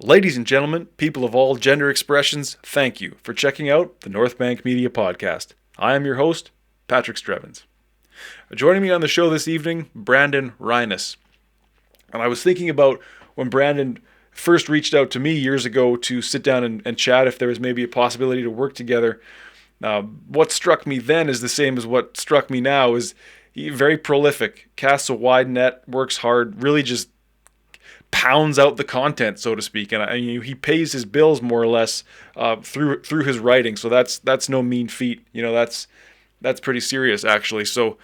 Ladies and gentlemen, people of all gender expressions, thank you for checking out the North Bank Media Podcast. I am your host, Patrick Strevens. Joining me on the show this evening, Brandon Rhiness. And I was thinking about when Brandon first reached out to me years ago to sit down and chat if there was maybe a possibility to work together. What struck me then is the same as what struck me now, is he very prolific, casts a wide net, works hard, really just pounds out the content, so to speak, and he pays his bills more or less through his writing. So that's no mean feat. That's pretty serious, actually. So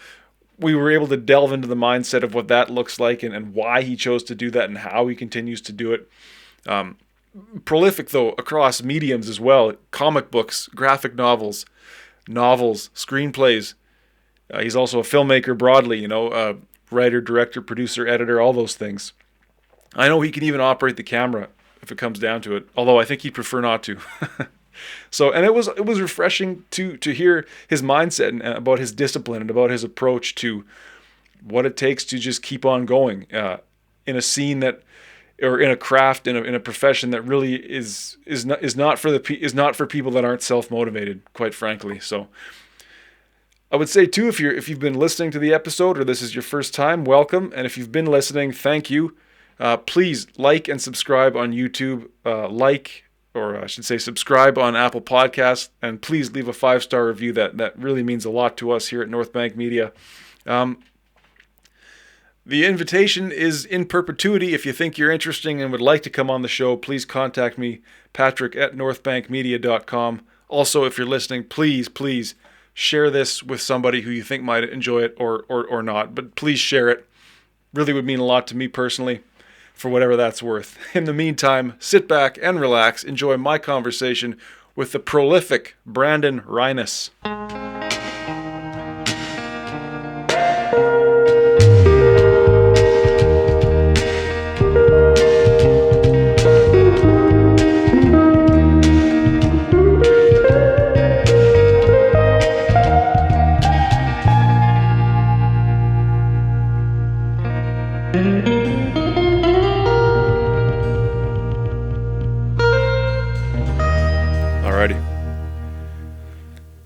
we were able to delve into the mindset of what that looks like and why he chose to do that and how he continues to do it. Prolific though across mediums as well: comic books, graphic novels, screenplays. He's also a filmmaker broadly. Writer, director, producer, editor, all those things. I know he can even operate the camera if it comes down to it, although I think he'd prefer not to. And it was refreshing to hear his mindset and about his discipline and about his approach to what it takes to just keep on going in a scene that, or in a craft, in a profession that really is not for people that aren't self-motivated, quite frankly. So I would say too, if you've been listening to the episode or this is your first time, welcome, and if you've been listening, thank you. Please like and subscribe on YouTube, subscribe on Apple Podcasts, and please leave a 5-star review. That really means a lot to us here at North Bank Media. The invitation is in perpetuity. If you think you're interesting and would like to come on the show, please contact me, patrick@northbankmedia.com. Also, if you're listening, please share this with somebody who you think might enjoy it or not. But please share it. Really would mean a lot to me personally, for whatever that's worth. In the meantime, sit back and relax, enjoy my conversation with the prolific Brandon Rhiness.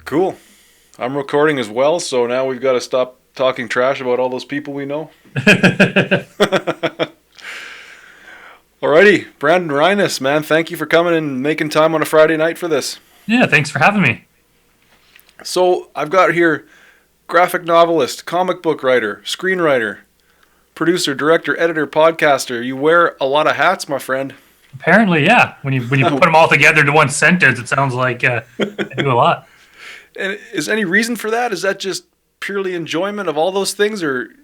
Cool. I'm recording as well, so now we've got to stop talking trash about all those people we know. Alrighty, Brandon Rhiness, man, thank you for coming and making time on a Friday night for this. Yeah, thanks for having me. So I've got here graphic novelist, comic book writer, screenwriter, producer, director, editor, podcaster. You wear a lot of hats, my friend. Apparently, yeah. When you put them all together into one sentence, it sounds like I do a lot. And is any reason for that? Is that just purely enjoyment of all those things, or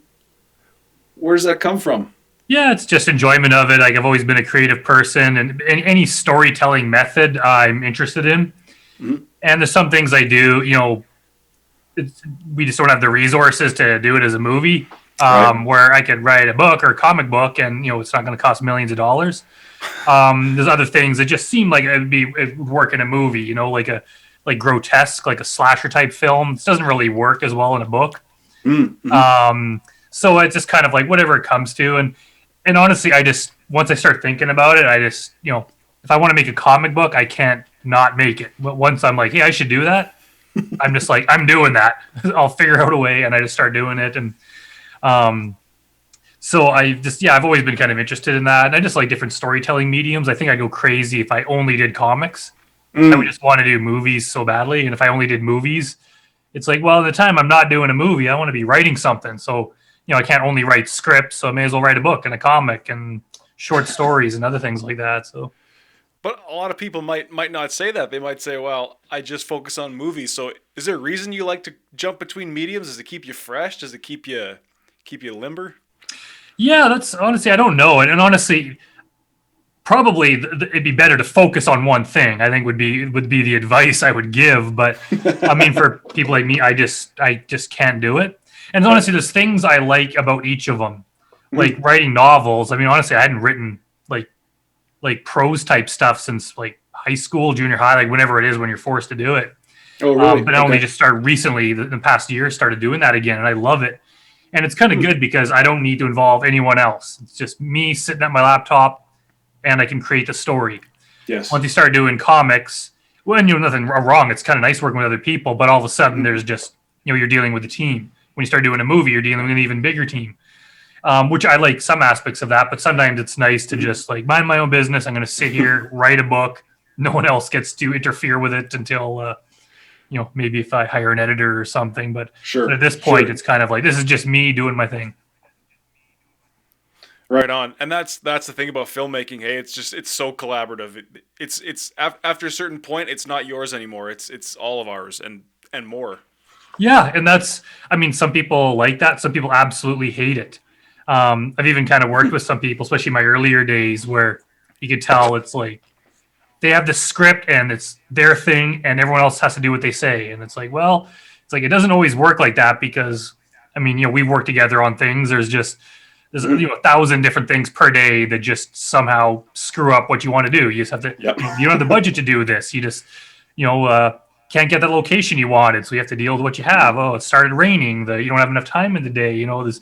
where does that come from? Yeah, it's just enjoyment of it. Like, I've always been a creative person, and any storytelling method I'm interested in. Mm-hmm. And there's some things I do, we just don't have the resources to do it as a movie, right. Where I could write a book or a comic book and, it's not going to cost millions of dollars. There's other things that just seem like it would work in a movie, like grotesque, like a slasher type film. This doesn't really work as well in a book. Mm-hmm. So it's just kind of like whatever it comes to. And honestly, once I start thinking about it, if I want to make a comic book, I can't not make it. But once I'm like, hey, I should do that, I'm just like, I'm doing that. I'll figure out a way, and I just start doing it. And so I've always been kind of interested in that. And I just like different storytelling mediums. I think I'd go crazy if I only did comics. I would just want to do movies so badly. And if I only did movies, it's like, well, at the time I'm not doing a movie, I want to be writing something. So, I can't only write scripts, so I may as well write a book and a comic and short stories and other things like that. So, but a lot of people might not say that. They might say, well, I just focus on movies. So is there a reason you like to jump between mediums? Does it keep you fresh? Does it keep you limber? Yeah, that's honestly, I don't know. And honestly, probably it'd be better to focus on one thing, I think would be the advice I would give. But I mean, for people like me, I just can't do it. And honestly, there's things I like about each of them, like writing novels. I mean, honestly, I hadn't written like prose type stuff since like high school, junior high, like whenever it is when you're forced to do it. Oh, really? But I only just started recently, the past year, started doing that again, and I love it. And it's kind of good because I don't need to involve anyone else. It's just me sitting at my laptop and I can create the story. Yes. Once you start doing comics, when you know nothing wrong, it's kind of nice working with other people, but all of a sudden there's just, you're dealing with a team. When you start doing a movie, you're dealing with an even bigger team, which I like some aspects of that, but sometimes it's nice to just like mind my own business. I'm going to sit here, write a book. No one else gets to interfere with it until, maybe if I hire an editor or something, but at this point, it's kind of like, this is just me doing my thing. Right on. And that's the thing about filmmaking. Hey, it's so collaborative. It's after a certain point, it's not yours anymore. It's all of ours and more. Yeah. And some people like that. Some people absolutely hate it. I've even kind of worked with some people, especially in my earlier days, where you could tell it's like they have the script and it's their thing and everyone else has to do what they say. And it's like, well, it doesn't always work like that because, we work together on things. There's 1,000 different things per day that just somehow screw up what you want to do. You just have to, you don't have the budget to do this. You just, can't get the location you wanted. So you have to deal with what you have. Oh, it started raining. You don't have enough time in the day, this.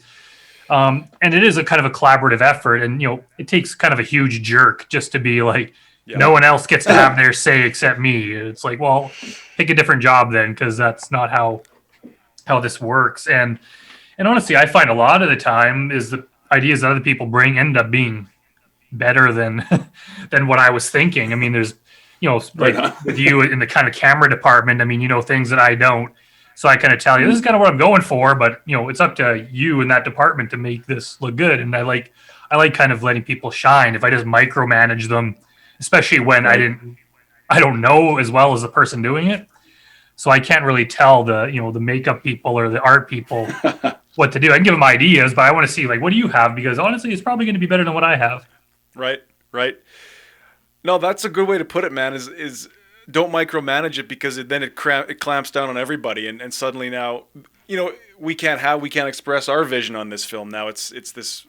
And it is a kind of a collaborative effort. And, it takes kind of a huge jerk just to be like, no one else gets to have their say except me. It's like, well, pick a different job then, because that's not how this works. And honestly, I find a lot of the time is the ideas that other people bring end up being better than than what I was thinking. There's, with you in the kind of camera department, things that I don't. So I kind of tell you, this is kind of what I'm going for, but it's up to you in that department to make this look good. And I like kind of letting people shine. If I just micromanage them, especially when I don't know as well as the person doing it. So I can't really tell the makeup people or the art people what to do. I can give them ideas, but I want to see what do you have? Because honestly, it's probably going to be better than what I have. Right. No, that's a good way to put it, man, is don't micromanage it, because then it clamps down on everybody. And suddenly now, we can't express our vision on this film. Now it's this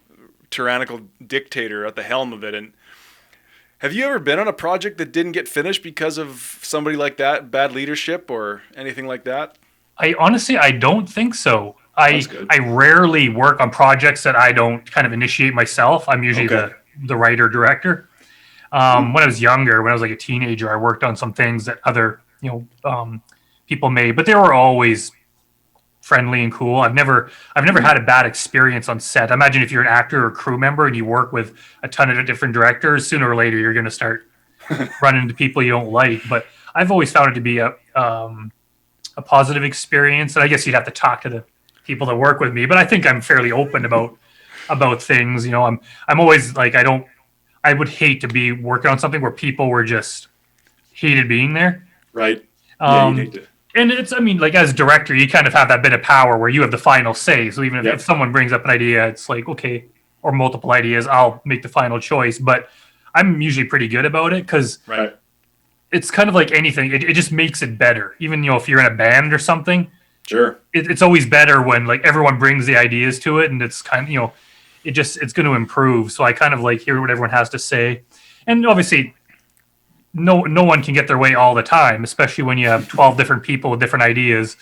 tyrannical dictator at the helm of it. And have you ever been on a project that didn't get finished because of somebody like that, bad leadership or anything like that? I don't think so. I rarely work on projects that I don't kind of initiate myself. I'm usually the writer director. When I was younger, when I was like a teenager, I worked on some things that other people made, but they were always friendly and cool. I've never had a bad experience on set. Imagine if you're an actor or crew member and you work with a ton of different directors, sooner or later you're going to start running into people you don't like. But I've always found it to be a positive experience. And I guess you'd have to talk to the people that work with me, but I think I'm fairly open about things. I'm always like, I would hate to be working on something where people were just hated being there. Right. You'd hate to. And it's, as a director, you kind of have that bit of power where you have the final say. So even if someone brings up an idea, it's like, okay, or multiple ideas, I'll make the final choice. But I'm usually pretty good about it because it's kind of like anything. It just makes it better. Even, if you're in a band or something. Sure. It's always better when everyone brings the ideas to it, and it's kind of, it's going to improve. So I kind of hear what everyone has to say. And obviously, no one can get their way all the time, especially when you have 12 different people with different ideas.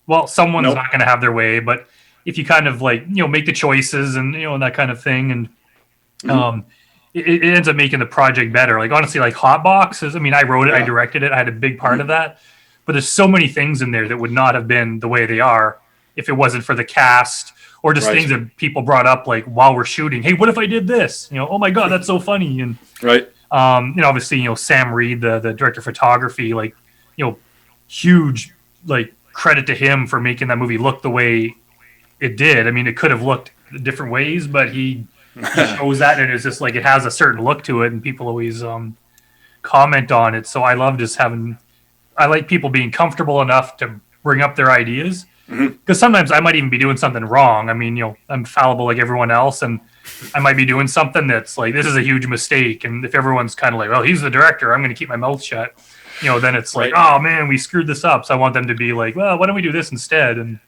Well, someone's not going to have their way, but if you kind of make the choices and, that kind of thing. And it ends up making the project better. Honestly, Hotbox is, I wrote it, I directed it. I had a big part of that, but there's so many things in there that would not have been the way they are if it wasn't for the cast or just things that people brought up, while we're shooting. Hey, what if I did this? Oh my God, that's so funny. And obviously, Sam Reed, the director of photography, huge credit to him for making that movie look the way it did. It could have looked different ways, but he chose that, and it's just it has a certain look to it, and people always comment on it. So I love just I like people being comfortable enough to bring up their ideas, because sometimes I might even be doing something wrong. I'm fallible like everyone else, and I might be doing something that's this is a huge mistake. And if everyone's kind of well, he's the director, I'm going to keep my mouth shut. Then it's oh man, we screwed this up. So I want them to be well, why don't we do this instead? And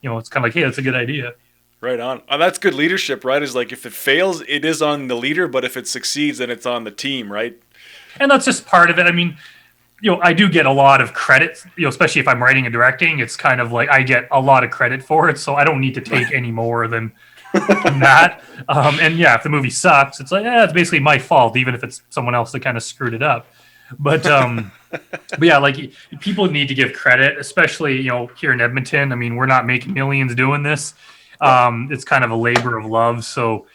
it's kind of hey, that's a good idea. Right on. That's good leadership, right? Is if it fails, it is on the leader, but if it succeeds, then it's on the team, right? And that's just part of it. I do get a lot of credit, especially if I'm writing and directing. It's kind of I get a lot of credit for it, so I don't need to take any more than and that. And yeah, if the movie sucks, it's like, it's basically my fault, even if it's someone else that kind of screwed it up. But yeah, like people need to give credit, especially here in Edmonton. I mean, we're not making millions doing this. It's kind of a labor of love, so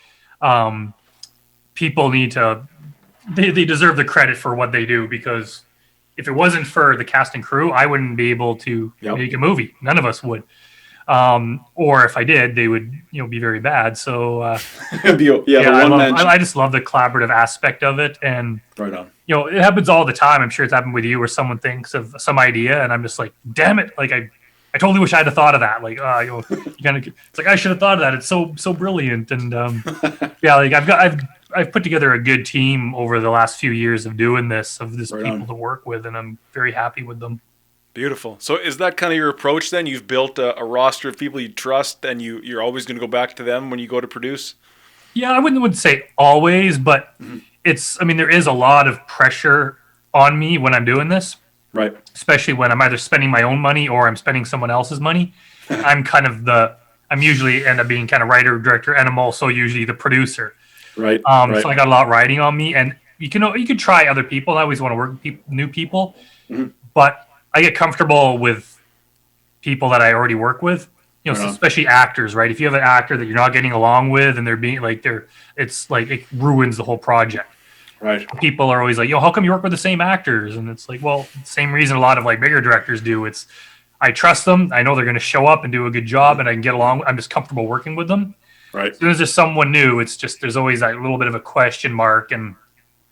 people need to they deserve the credit for what they do, because if it wasn't for the cast and crew, I wouldn't be able to make a movie. None of us would. Or if I did, they would, be very bad. So, I just love the collaborative aspect of it. And, right on. It happens all the time. I'm sure it's happened with you, where someone thinks of some idea and I'm just like, damn it. Like, I totally wish I had thought of that. Like, it's like, I should have thought of that. It's so brilliant. And, I've put together a good team over the last few years of doing this, people to work with, and I'm very happy with them. Beautiful. So is that kind of your approach then? You've built a roster of people you trust, and you're always going to go back to them when you go to produce? Yeah, I wouldn't say always, but there is a lot of pressure on me when I'm doing this. Right. Especially when I'm either spending my own money or I'm spending someone else's money. I'm usually end up being kind of writer, director, and I'm also usually the producer. Right. So I got a lot riding on me, and you can try other people. I always want to work with new people, but I get comfortable with people that I already work with, especially actors, right? If you have an actor that you're not getting along with and they're being like, it's like, it ruins the whole project. Right. People are always like, how come you work with the same actors? And it's like, well, same reason a lot of like bigger directors do. It's, I trust them. I know they're going to show up and do a good job, and I can get along. I'm just comfortable working with them. Right. As soon as there's someone new, it's just, there's always that little bit of a question mark. And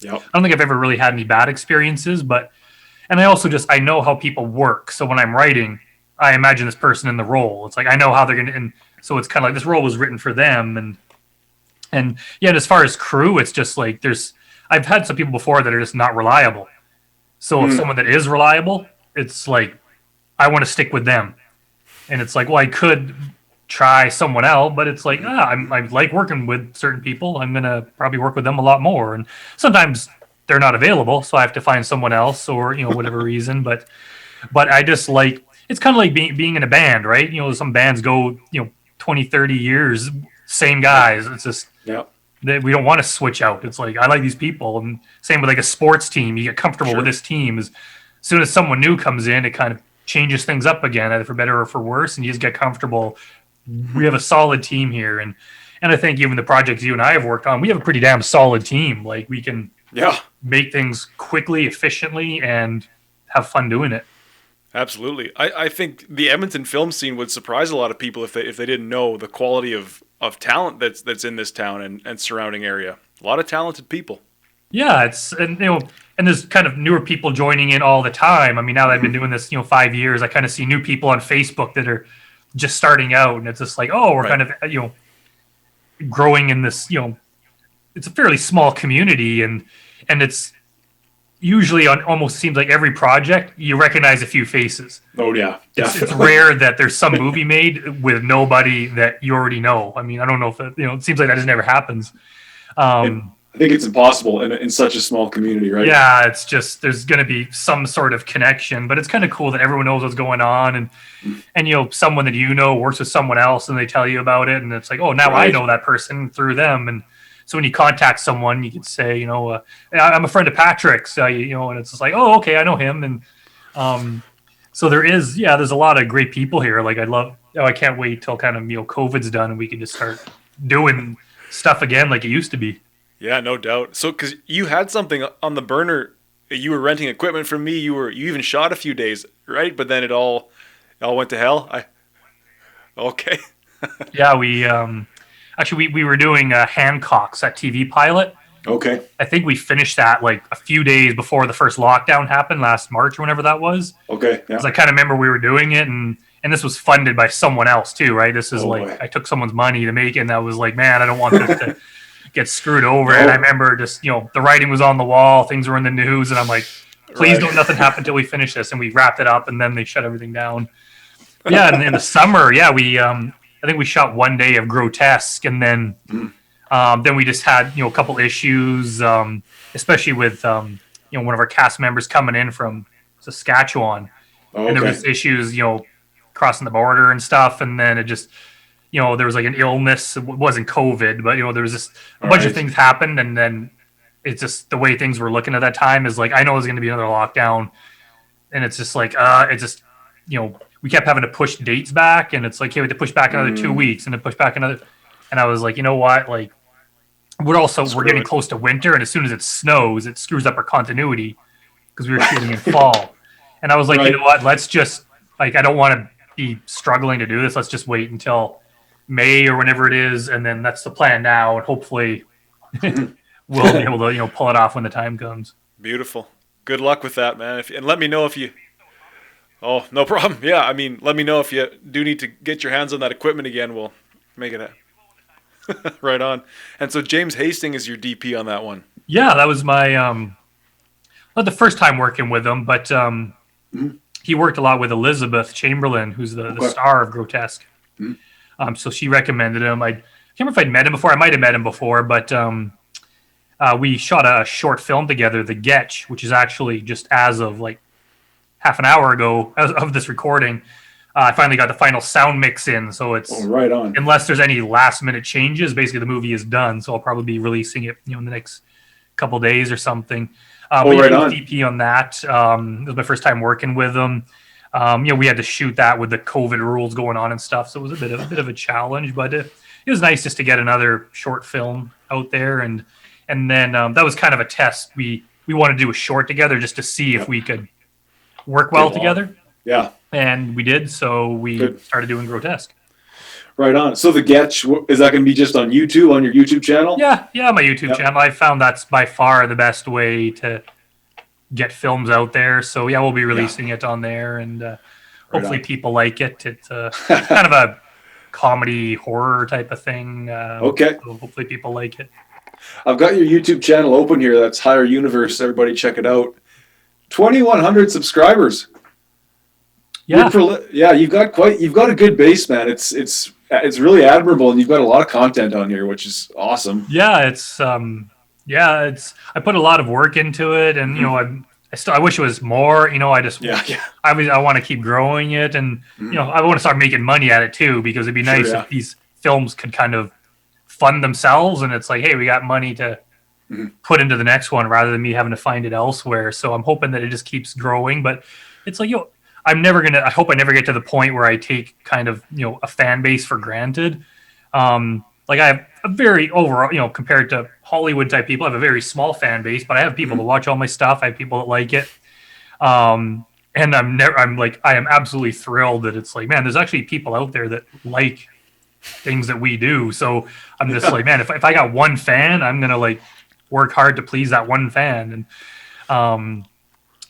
I don't think I've ever really had any bad experiences, and I also I know how people work. So when I'm writing, I imagine this person in the role. It's like, I know how they're going to, and so it's kind of like this role was written for them. And as far as crew, it's just like, I've had some people before that are just not reliable. So if someone that is reliable, it's like, I want to stick with them. And it's like, well, I could try someone else, but it's like, I like working with certain people. I'm going to probably work with them a lot more. And sometimes they're not available, so I have to find someone else, or whatever reason. But I just like, it's kind of like being in a band, right? Some bands go 20, 30 years, same guys. It's just we don't want to switch out. It's like, I like these people. And same with like a sports team, you get comfortable with this team. As soon as someone new comes in, it kind of changes things up again, either for better or for worse, and you just get comfortable. We have a solid team here, and I think even the projects you and I have worked on, we have a pretty damn solid team. Like, we can make things quickly, efficiently, and have fun doing it. Absolutely. I think the Edmonton film scene would surprise a lot of people if they didn't know the quality of talent that's in this town and surrounding area. A lot of talented people. Yeah, and there's kind of newer people joining in all the time. I mean, now that I've been doing this 5 years, I kind of see new people on Facebook that are just starting out, and it's just like, we're kind of growing in this, it's a fairly small community, and it's usually on almost seems like every project you recognize a few faces. Oh yeah, it's rare that there's some movie made with nobody that you already know. I mean, I don't know if it seems like that just never happens. I think it's impossible in such a small community, right? Yeah, it's just, there's going to be some sort of connection, but it's kind of cool that everyone knows what's going on, and someone that works with someone else, and they tell you about it, and it's like, oh, now I know that person through them. And so when you contact someone, you can say, I'm a friend of Patrick's, and it's just like, oh, okay, I know him. And so there's a lot of great people here. Like, I can't wait till kind of COVID's done and we can just start doing stuff again like it used to be. Yeah, no doubt. So, because you had something on the burner, you were renting equipment from me. You even shot a few days, right? But then it all went to hell. Okay. Yeah, we we were doing Hancocks, that TV pilot. Okay. I think we finished that like a few days before the first lockdown happened last March or whenever that was. Okay. Yeah. Because I kind of remember we were doing it, and this was funded by someone else too, right? This is I took someone's money to make it, and I was like, man, I don't want this to get screwed over. And I remember just, the writing was on the wall, things were in the news, and I'm like, please don't nothing happen until we finish this. And we wrapped it up, and then they shut everything down. Yeah, and in the summer, we I think we shot one day of Grotesque, and then we just had a couple issues, especially with one of our cast members coming in from Saskatchewan, and there was issues crossing the border and stuff, and then it just there was like an illness. It wasn't COVID, but there was just a bunch of things happened, and then it's just the way things were looking at that time is like I know there's going to be another lockdown, and it's just like it's just we kept having to push dates back, and it's like we had to push back another 2 weeks, and then push back another, and I was like, you know what, like we're getting close to winter, and as soon as it snows, it screws up our continuity because we were shooting in fall, and I was like, you know what, let's just like I don't want to be struggling to do this. Let's just wait until May or whenever it is, and then that's the plan now, and hopefully we'll be able to pull it off when the time comes. Beautiful. Good luck with that, man. And let me know if you. Oh, no problem. Yeah, I mean, let me know if you do need to get your hands on that equipment again. We'll make it happen. Right on. And so James Hastings is your DP on that one. Yeah, that was my not the first time working with him, but he worked a lot with Elizabeth Chamberlain, who's the star of Grotesque. So she recommended him. I can't remember if I'd met him before. I might have met him before, but we shot a short film together, The Getch, which is actually just as of like half an hour ago of this recording. I finally got the final sound mix in, so it's right on. Unless there's any last minute changes, basically the movie is done. So I'll probably be releasing it, in the next couple days or something. Right on. DP on that. It was my first time working with them. We had to shoot that with the COVID rules going on and stuff, so it was a bit of a challenge. But it was nice just to get another short film out there, and then that was kind of a test. We wanted to do a short together just to see if we could work well together. Yeah, and we did. So we started doing Grotesque. Right on. So the Getch, is that going to be just on YouTube, on your YouTube channel? Yeah, my YouTube channel. I found that's by far the best way to get films out there. So yeah, we'll be releasing it on there, and hopefully people like it. It's kind of a comedy horror type of thing. Okay. So hopefully people like it. I've got your YouTube channel open here. That's Higher Universe. Everybody check it out. 2,100 subscribers. Yeah. You've got a good base, man. It's really admirable, and you've got a lot of content on here, which is awesome. Yeah, it's I put a lot of work into it, and I wish it was more. I want to keep growing it, and I want to start making money at it too, because it'd be nice if these films could kind of fund themselves, and it's like, hey, we got money to put into the next one rather than me having to find it elsewhere. So I'm hoping that it just keeps growing, but it's like, I hope I never get to the point where I take kind of, a fan base for granted. Like I have a very overall, compared to Hollywood type people, I have a very small fan base, but I have people that watch all my stuff. I have people that like it. And I am absolutely thrilled that it's like, man, there's actually people out there that like things that we do. So I'm just like, man, if I got one fan, I'm going to like work hard to please that one fan. And,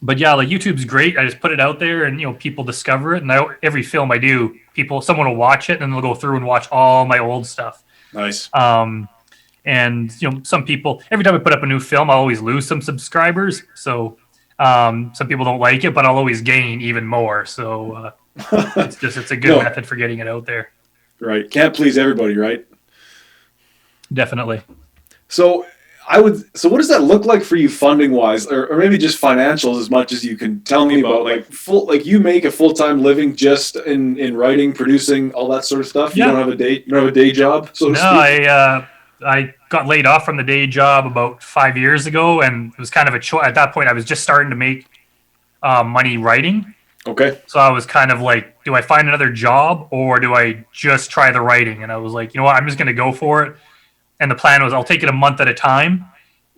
but yeah, like YouTube's great. I just put it out there, and people discover it. And every film I do, someone will watch it, and they'll go through and watch all my old stuff. Nice. And some people, every time I put up a new film, I'll always lose some subscribers. So some people don't like it, but I'll always gain even more. So it's a good method for getting it out there. Right. Can't please everybody, right? Definitely. So what does that look like for you funding wise, or maybe just financials, as much as you can tell me about, like you make a full-time living just in writing, producing, all that sort of stuff? You don't have a day job, so to speak? I got laid off from the day job about 5 years ago, and it was kind of a choice. At that point, I was just starting to make money writing. Okay. So I was kind of like, do I find another job, or do I just try the writing? And I was like, I'm just going to go for it. And the plan was, I'll take it a month at a time.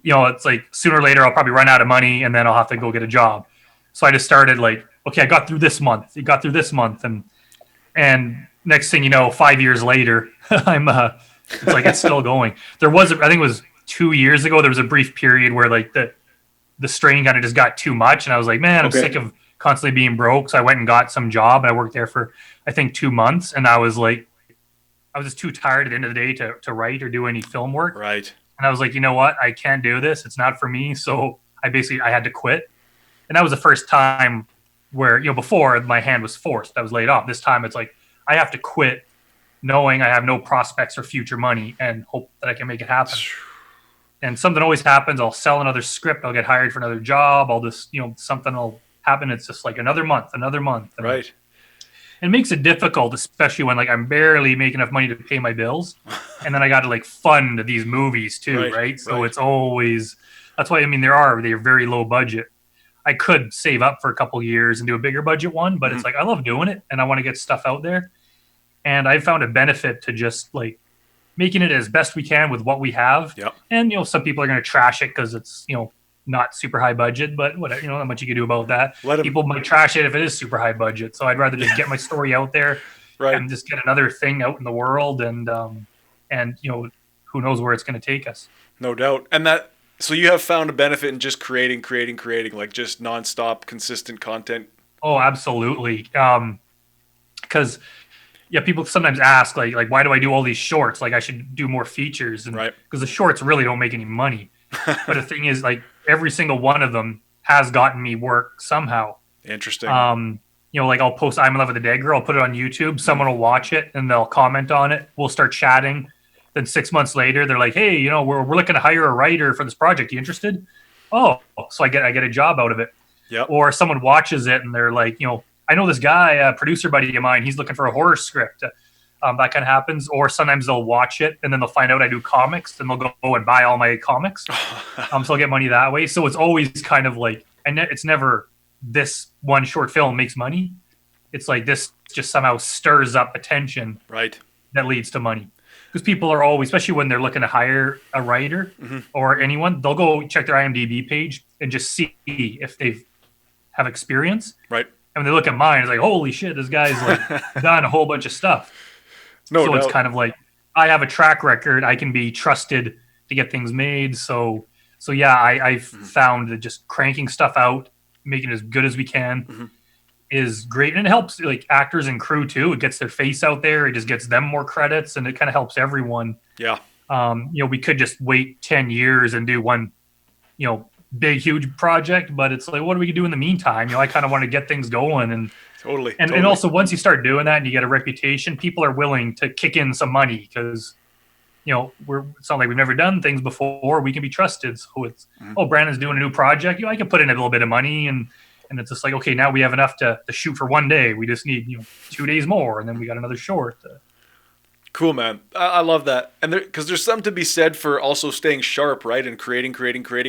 It's like sooner or later I'll probably run out of money, and then I'll have to go get a job. So I just started like, okay, I got through this month. It got through this month, and next thing you know, 5 years later, it's like it's still going. I think it was 2 years ago, there was a brief period where like the strain kind of just got too much, and I was like, man, I'm sick of constantly being broke. So I went and got some job, and I worked there for I think 2 months, and I was just too tired at the end of the day to write or do any film work. Right. And I was like, you know what? I can't do this. It's not for me. So I had to quit. And that was the first time where, before my hand was forced. I was laid off. This time it's like, I have to quit knowing I have no prospects or future money and hope that I can make it happen. And something always happens. I'll sell another script. I'll get hired for another job. I'll just, something will happen. It's just like another month. Right. It makes it difficult, especially when like I'm barely making enough money to pay my bills, and then I got to like fund these movies too, right? So it's always, that's why, I mean, they're very low budget. I could save up for a couple years and do a bigger budget one, but it's like I love doing it and I want to get stuff out there. And I found a benefit to just like making it as best we can with what we have. Yep. And some people are going to trash it because it's not super high budget, but whatever, not much you can do about that. People might trash it if it is super high budget. So I'd rather just get my story out there and just get another thing out in the world, and who knows where it's going to take us. No doubt. And so you have found a benefit in just creating, like just nonstop, consistent content. Oh, absolutely. Because people sometimes ask like, why do I do all these shorts? Like I should do more features, and because the shorts really don't make any money. But the thing is, like every single one of them has gotten me work somehow. Interesting. Like I'll post I'm in love with a dead girl, I'll put it on YouTube, someone will watch it and they'll comment on it. We'll start chatting. Then 6 months later, they're like, hey, we're looking to hire a writer for this project. You interested? Oh, so I get a job out of it. Yep. Or someone watches it and they're like, I know this guy, a producer buddy of mine, he's looking for a horror script. That kind of happens. Or sometimes they'll watch it and then they'll find out I do comics and they'll go and buy all my comics. So I'll get money that way. So it's always kind of like, and it's never this one short film makes money. It's like this just somehow stirs up attention. Right. That leads to money. Because people are always, especially when they're looking to hire a writer or anyone, they'll go check their IMDb page and just see if they have experience. Right. And when they look at mine, it's like, holy shit, this guy's like done a whole bunch of stuff. So it's kind of like, I have a track record. I can be trusted to get things made. So yeah, I've found that just cranking stuff out, making it as good as we can is great. And it helps like actors and crew too. It gets their face out there. It just gets them more credits and it kind of helps everyone. Yeah. We could just wait 10 years and do one, big, huge project, but it's like, what do we do in the meantime? I kind of want to get things going and totally. And also once you start doing that and you get a reputation, people are willing to kick in some money because, it's not like we've never done things before. We can be trusted. So it's, Brandon's doing a new project. I can put in a little bit of money and it's just like, okay, now we have enough to shoot for one day. We just need, 2 days more. And then we got another short. Cool, man. I love that. And because there's something to be said for also staying sharp, right? And creating.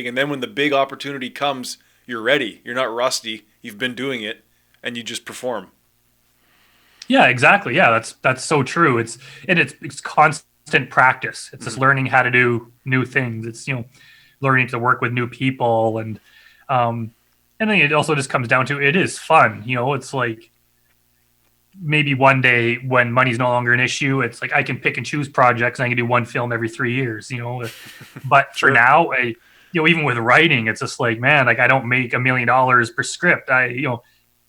And then when the big opportunity comes, you're ready. You're not rusty. You've been doing it and you just perform. Yeah, exactly. Yeah, that's so true. It's constant practice. It's just learning how to do new things. It's, learning to work with new people. And then it also just comes down to, it is fun. It's like, maybe one day when money's no longer an issue, it's like I can pick and choose projects and I can do one film every 3 years, But for now, even with writing, it's just like, man, like I don't make $1 million per script.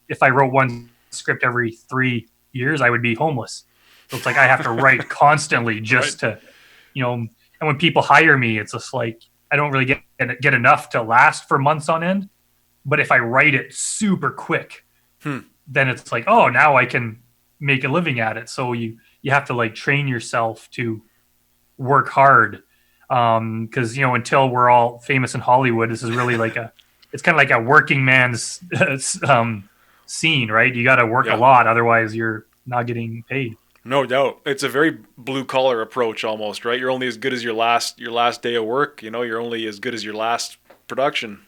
If I wrote one script every 3 years, I would be homeless. So it's like I have to write constantly just to, and when people hire me, it's just like I don't really get enough to last for months on end. But if I write it super quick, then it's like, oh, now I can make a living at it. So you have to like train yourself to work hard. Because, until we're all famous in Hollywood, this is really like it's kind of like a working man's scene, right? You got to work a lot. Otherwise you're not getting paid. No doubt. It's a very blue collar approach almost, right? You're only as good as your last day of work. You're only as good as your last production.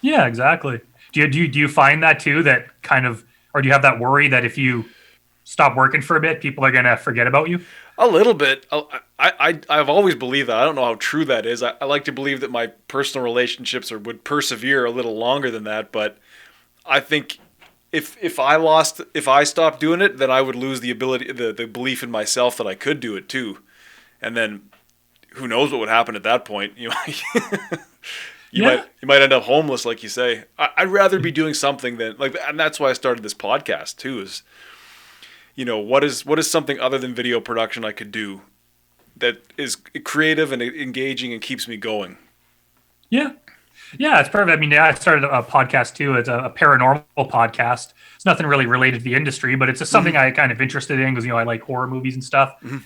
Yeah, exactly. Do you find that too, that kind of, or do you have that worry that if you stop working for a bit, people are going to forget about you? A little bit. I've always believed that. I don't know how true that is. I like to believe that my personal relationships would persevere a little longer than that, but I think if I stopped doing it, then I would lose the ability, the belief in myself that I could do it too. And then who knows what would happen at that point, You might end up homeless, like you say. I'd rather be doing something than and that's why I started this podcast too. Is what is something other than video production I could do that is creative and engaging and keeps me going? Yeah, it's perfect. I mean, I started a podcast too. It's a paranormal podcast. It's nothing really related to the industry, but it's just something I kind of interested in because I like horror movies and stuff. And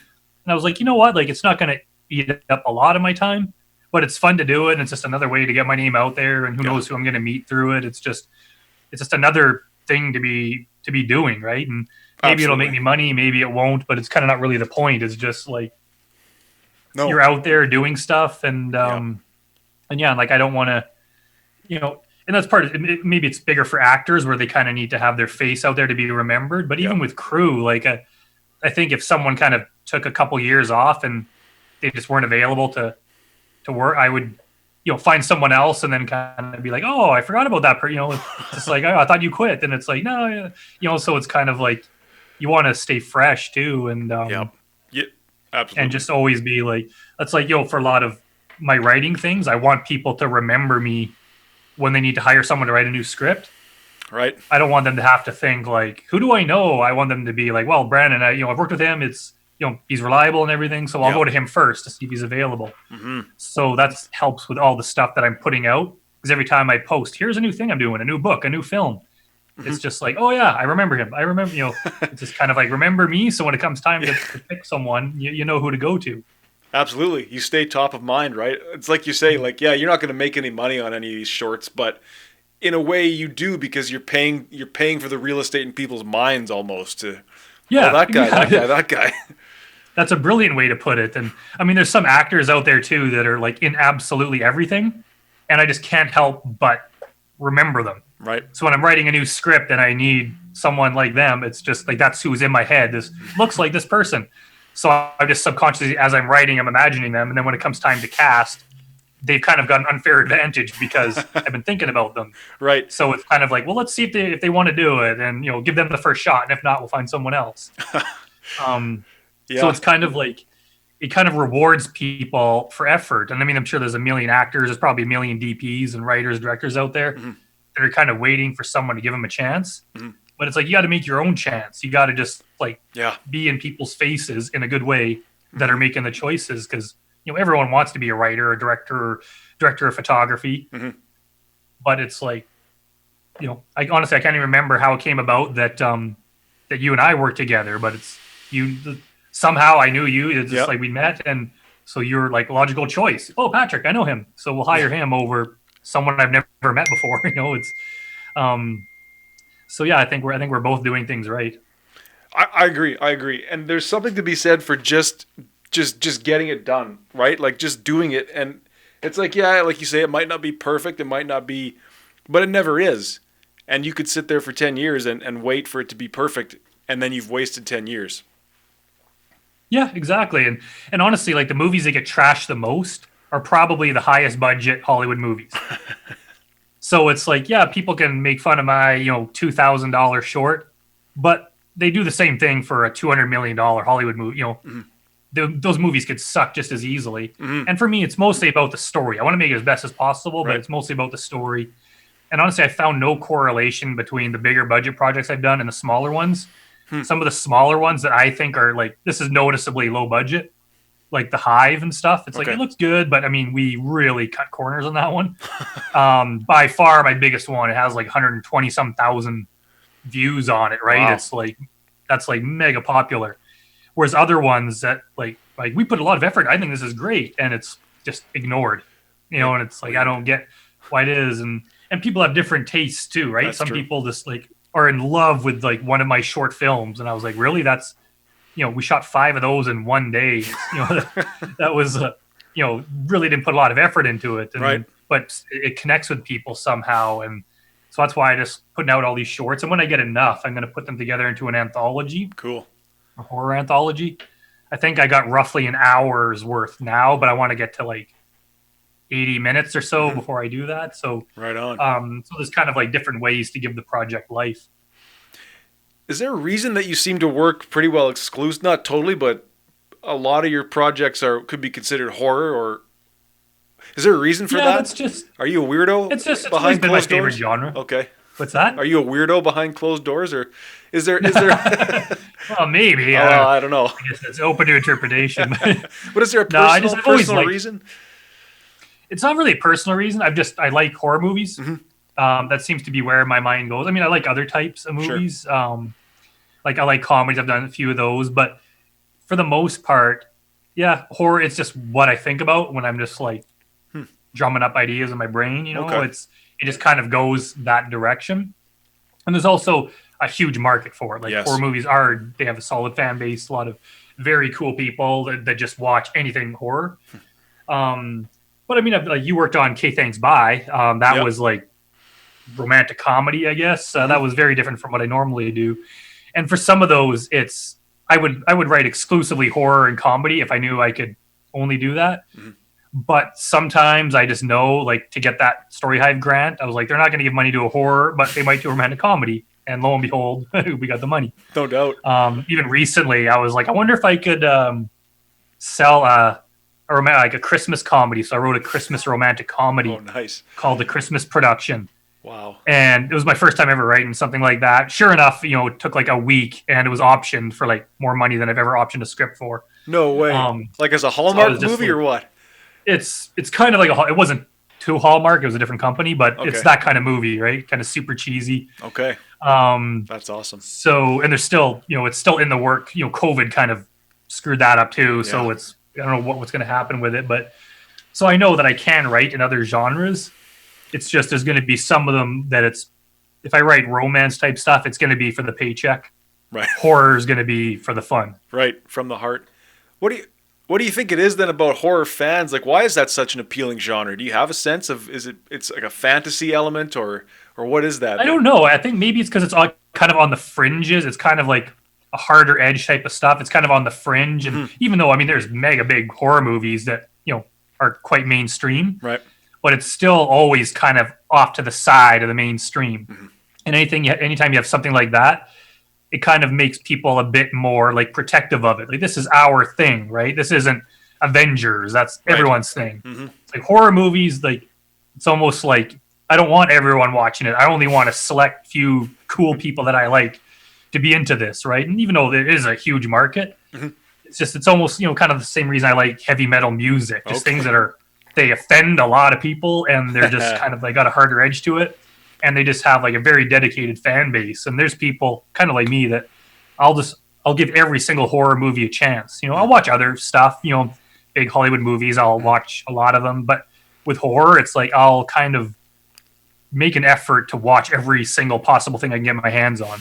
I was like, you know what? Like, it's not going to eat up a lot of my time. But it's fun to do it, and it's just another way to get my name out there, and who knows who I'm going to meet through it. It's just another thing to be to be doing, right? And maybe it'll make me money, maybe it won't, but it's kind of not really the point. It's just like you're out there doing stuff, and yeah, like I don't want to, and that's part of it. Maybe it's bigger for actors where they kind of need to have their face out there to be remembered. But even with crew, like I think if someone kind of took a couple years off and they just weren't available to work, I would, find someone else and then kind of be like, oh, I forgot about that. It's just like, oh, I thought you quit. And it's like, no, so it's kind of like you want to stay fresh too. And, absolutely. And just always be like, that's like, for a lot of my writing things, I want people to remember me when they need to hire someone to write a new script. Right. I don't want them to have to think like, who do I know? I want them to be like, well, Brandon, I've worked with him. It's, he's reliable and everything. So I'll go to him first to see if he's available. Mm-hmm. So that helps with all the stuff that I'm putting out. Because every time I post, here's a new thing I'm doing, a new book, a new film. Mm-hmm. It's just like, oh yeah, I remember him. I remember, it's just kind of like, remember me. So when it comes time to pick someone, you know who to go to. Absolutely. You stay top of mind, right? It's like you say, like, yeah, you're not going to make any money on any of these shorts, but in a way you do, because you're paying for the real estate in people's minds almost to, that guy. That's a brilliant way to put it. And I mean, there's some actors out there too that are like in absolutely everything, and I just can't help but remember them. Right. So when I'm writing a new script and I need someone like them, it's just like, that's who's in my head. This looks like this person. So I just subconsciously, as I'm writing, I'm imagining them. And then when it comes time to cast, they've kind of got an unfair advantage because I've been thinking about them. Right. So it's kind of like, well, let's see if they want to do it, and, give them the first shot. And if not, we'll find someone else. So it's kind of like, it kind of rewards people for effort. And I mean, I'm sure there's a million actors, there's probably a million DPs and writers, directors out there that are kind of waiting for someone to give them a chance. Mm-hmm. But it's like, you got to make your own chance. You got to just like be in people's faces in a good way that are making the choices. Because, everyone wants to be a writer, a director of photography. Mm-hmm. But it's like, I honestly, I can't even remember how it came about that that you and I worked together. But it's somehow I knew you. It's just like we met, and so you're like logical choice. Oh, Patrick, I know him, so we'll hire him over someone I've never met before. It's so yeah. I think we're both doing things right. I agree. And there's something to be said for just getting it done, right? Like just doing it, and it's like, like you say, it might not be perfect, it might not be, but it never is. And you could sit there for 10 years and wait for it to be perfect, and then you've wasted 10 years. Yeah, exactly. And honestly, like the movies that get trashed the most are probably the highest budget Hollywood movies. So it's like, people can make fun of my, $2,000 short, but they do the same thing for a $200 million Hollywood movie. Those movies could suck just as easily. Mm-hmm. And for me, it's mostly about the story. I want to make it as best as possible, but it's mostly about the story. And honestly, I found no correlation between the bigger budget projects I've done and the smaller ones. Some of the smaller ones that I think are like, this is noticeably low budget, like The Hive and stuff. It's like, it looks good, but I mean, we really cut corners on that one. By far my biggest one, it has like 120 some thousand views on it, right? Wow. It's like, that's like mega popular. Whereas other ones that like we put a lot of effort, I think this is great, and it's just ignored, and it's like, I don't get why it is. And people have different tastes too, right? Some people just like are in love with like one of my short films, and I was like, really? That's, we shot 5 of those in one day. That was, really didn't put a lot of effort into it, and, but it connects with people somehow, and so that's why I just putting out all these shorts. And when I get enough, I'm going to put them together into an anthology. Cool. A horror anthology. I think I got roughly an hour's worth now, but I want to get to like 80 minutes or so before I do that. So right on. So there's kind of like different ways to give the project life. Is there a reason that you seem to work pretty well exclusive? Not totally, but a lot of your projects could be considered horror, or is there a reason for that? That's just. Are you a weirdo? It's always been my favorite genre. Okay. What's that? Are you a weirdo behind closed doors, or is there? Well, maybe. I don't know. I guess it's open to interpretation. But is there a personal reason? It's not really a personal reason. I like horror movies. Mm-hmm. That seems to be where my mind goes. I mean, I like other types of movies. Sure. Like I like comedies. I've done a few of those, but for the most part, horror. It's just what I think about when I'm just like drumming up ideas in my brain. Okay. It just kind of goes that direction. And there's also, a huge market for it. Like Yes. horror movies they have a solid fan base, a lot of very cool people that just watch anything horror. But I mean, like you worked on K Thanks Bye. That Yep. was like romantic comedy, I guess. That was very different from what I normally do. And for some of those, I would write exclusively horror and comedy if I knew I could only do that. Mhm. But sometimes I just know, like, to get that Story Hive grant, I was like, they're not going to give money to a horror, but they might do a romantic comedy. And lo and behold, we got the money. No doubt. Even recently, I was like, I wonder if I could sell a Christmas comedy. So I wrote a Christmas romantic comedy Oh, nice. called The Christmas Production. Wow. And it was my first time ever writing something like that. Sure enough, it took like a week, and it was optioned for like more money than I've ever optioned a script for. No way. Like as a Hallmark movie or what? It's kind of like it wasn't too Hallmark. It was a different company, but Okay. it's that kind of movie, right? Kind of super cheesy. Okay. That's awesome. So, and there's still, it's still in the work. COVID kind of screwed that up too. Yeah. So I don't know what's going to happen with it, but so I know that I can write in other genres. It's just there's going to be some of them that if I write romance type stuff, it's going to be for the paycheck. Right. Horror is going to be for the fun. Right. From the heart. What do you think it is then about horror fans? Like, why is that such an appealing genre? Do you have a sense of it's like a fantasy element or what is that? I don't know. I think maybe it's because it's all kind of on the fringes. It's kind of like a harder edge type of stuff. It's kind of on the fringe. And even though, I mean, there's mega big horror movies that, are quite mainstream. Right. But it's still always kind of off to the side of the mainstream. Mm-hmm. And anytime you have something like that, it kind of makes people a bit more like protective of it. Like, this is our thing, right? This isn't Avengers. That's everyone's thing. Mm-hmm. It's like horror movies, like it's almost like I don't want everyone watching it. I only want a select few cool people that I like to be into this, right? And even though there is a huge market, it's almost, kind of the same reason I like heavy metal music. Just things that they offend a lot of people, and they're just kind of like got a harder edge to it. And they just have like a very dedicated fan base. And there's people kind of like me that I'll give every single horror movie a chance. I'll watch other stuff, big Hollywood movies. I'll watch a lot of them. But with horror, it's like I'll kind of make an effort to watch every single possible thing I can get my hands on.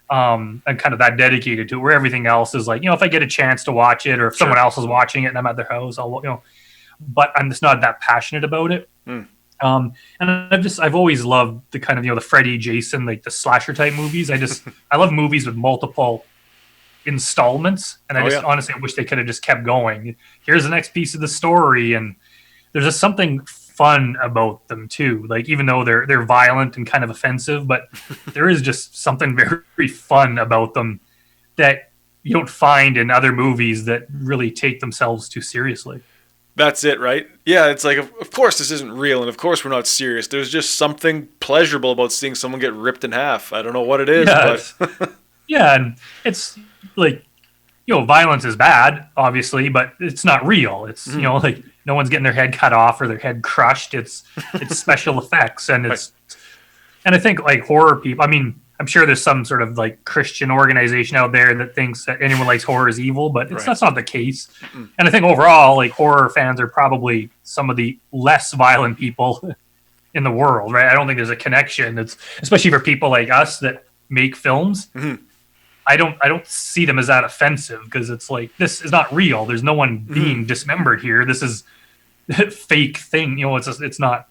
I'm kind of that dedicated to it, where everything else is like, if I get a chance to watch it, or if someone else is watching it and I'm at their house, but I'm just not that passionate about it. And I've always loved the kind of, the Freddy, Jason, like the slasher type movies. I love movies with multiple installments. And I honestly, I wish they could have just kept going. Here's the next piece of the story. And there's just something fun about them too. Like, even though they're violent and kind of offensive, but there is just something very fun about them that you don't find in other movies that really take themselves too seriously. That's it, right? Yeah, it's like, of course this isn't real, and of course we're not serious. There's just something pleasurable about seeing someone get ripped in half. I don't know what it is, but... Yeah, and it's like, violence is bad, obviously, but it's not real. It's, like, no one's getting their head cut off or their head crushed. It's special effects, and and I think, like, horror people, I mean, I'm sure there's some sort of like Christian organization out there that thinks that anyone likes horror is evil, but that's not the case. And I think overall, like, horror fans are probably some of the less violent people in the world, right? I don't think there's a connection. It's especially for people like us that make films. I don't see them as that offensive, because it's like, this is not real. There's no one being dismembered here. This is a fake thing. It's not.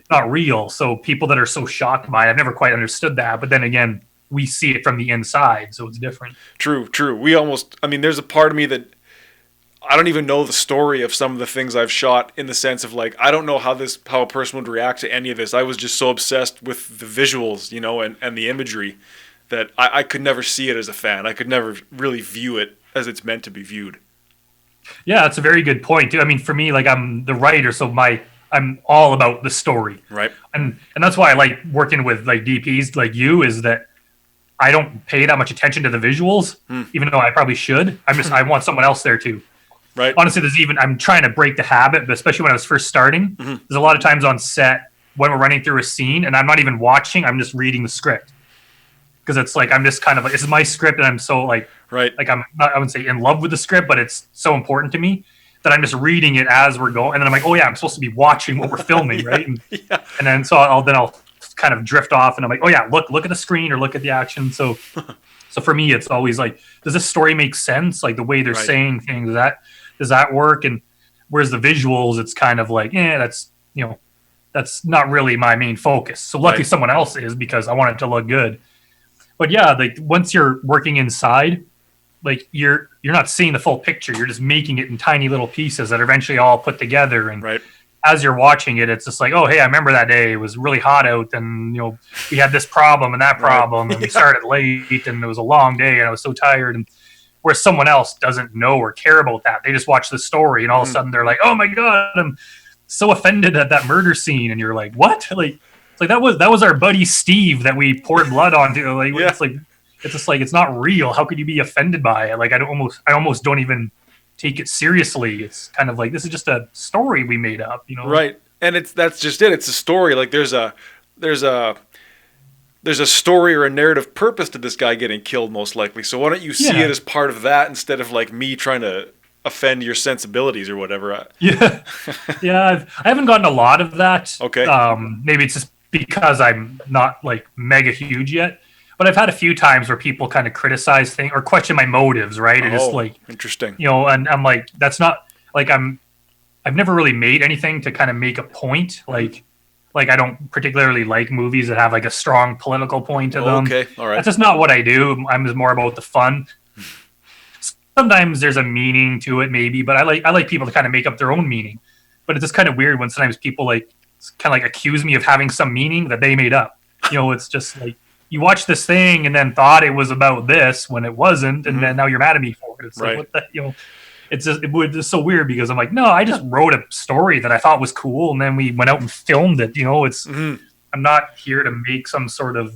Not real. So people that are so shocked by it, I've never quite understood that. But then again, we see it from the inside, so it's different. True. There's a part of me that I don't even know the story of some of the things I've shot, in the sense of like, I don't know how a person would react to any of this. I was just so obsessed with the visuals, and the imagery, that I could never see it as a fan. I could never really view it as it's meant to be viewed. Yeah, that's a very good point too. I mean, for me, like, I'm the writer, so I'm all about the story. Right. And that's why I like working with like DPs like you, is that I don't pay that much attention to the visuals, even though I probably should. I want someone else there too. Right. Honestly, I'm trying to break the habit, but especially when I was first starting, there's a lot of times on set when we're running through a scene and I'm not even watching, I'm just reading the script. Because it's like, I'm just kind of like, this is my script, and I'm so like, like, I'm not, I wouldn't say in love with the script, but it's so important to me that I'm just reading it as we're going, and then I'm like, oh yeah, I'm supposed to be watching what we're filming, right? And then so I'll kind of drift off, and I'm like, oh yeah, look at the screen or look at the action. So for me, it's always like, does this story make sense? Like the way they're saying things, does that work? And whereas the visuals, it's kind of like, that's not really my main focus. So luckily someone else is, because I want it to look good. But yeah, like once you're working inside, like you're not seeing the full picture. You're just making it in tiny little pieces that are eventually all put together. And as you're watching it, it's just like, oh, hey, I remember that day. It was really hot out, and we had this problem and that problem, and we started late, and it was a long day, and I was so tired. And where someone else doesn't know or care about that, they just watch the story, and all of a sudden they're like, oh my god, I'm so offended at that murder scene, and you're like, what? Like, it's like that was our buddy Steve that we poured blood onto. Like, it's just like, it's not real. How could you be offended by it? Like, I almost don't even take it seriously. It's kind of like, this is just a story we made up, Right. And that's just it. It's a story. Like there's a story or a narrative purpose to this guy getting killed, most likely. So why don't you see it as part of that instead of like me trying to offend your sensibilities or whatever? Yeah. I haven't gotten a lot of that. Okay. Maybe it's just because I'm not like mega huge yet. But I've had a few times where people kind of criticize things or question my motives, right? And it's like, interesting. And I'm like, that's not like I've never really made anything to kind of make a point. Like I don't particularly like movies that have like a strong political point to them. Okay, all right. That's just not what I do. I'm just more about the fun. Sometimes there's a meaning to it, maybe, but I like people to kind of make up their own meaning. But it's just kind of weird when sometimes people like kind of like accuse me of having some meaning that they made up. It's just like, you watched this thing and then thought it was about this when it wasn't, and then now you're mad at me for it. It's like, what the, it's just so weird, because I'm like, no, I just wrote a story that I thought was cool, and then we went out and filmed it. It's I'm not here to make some sort of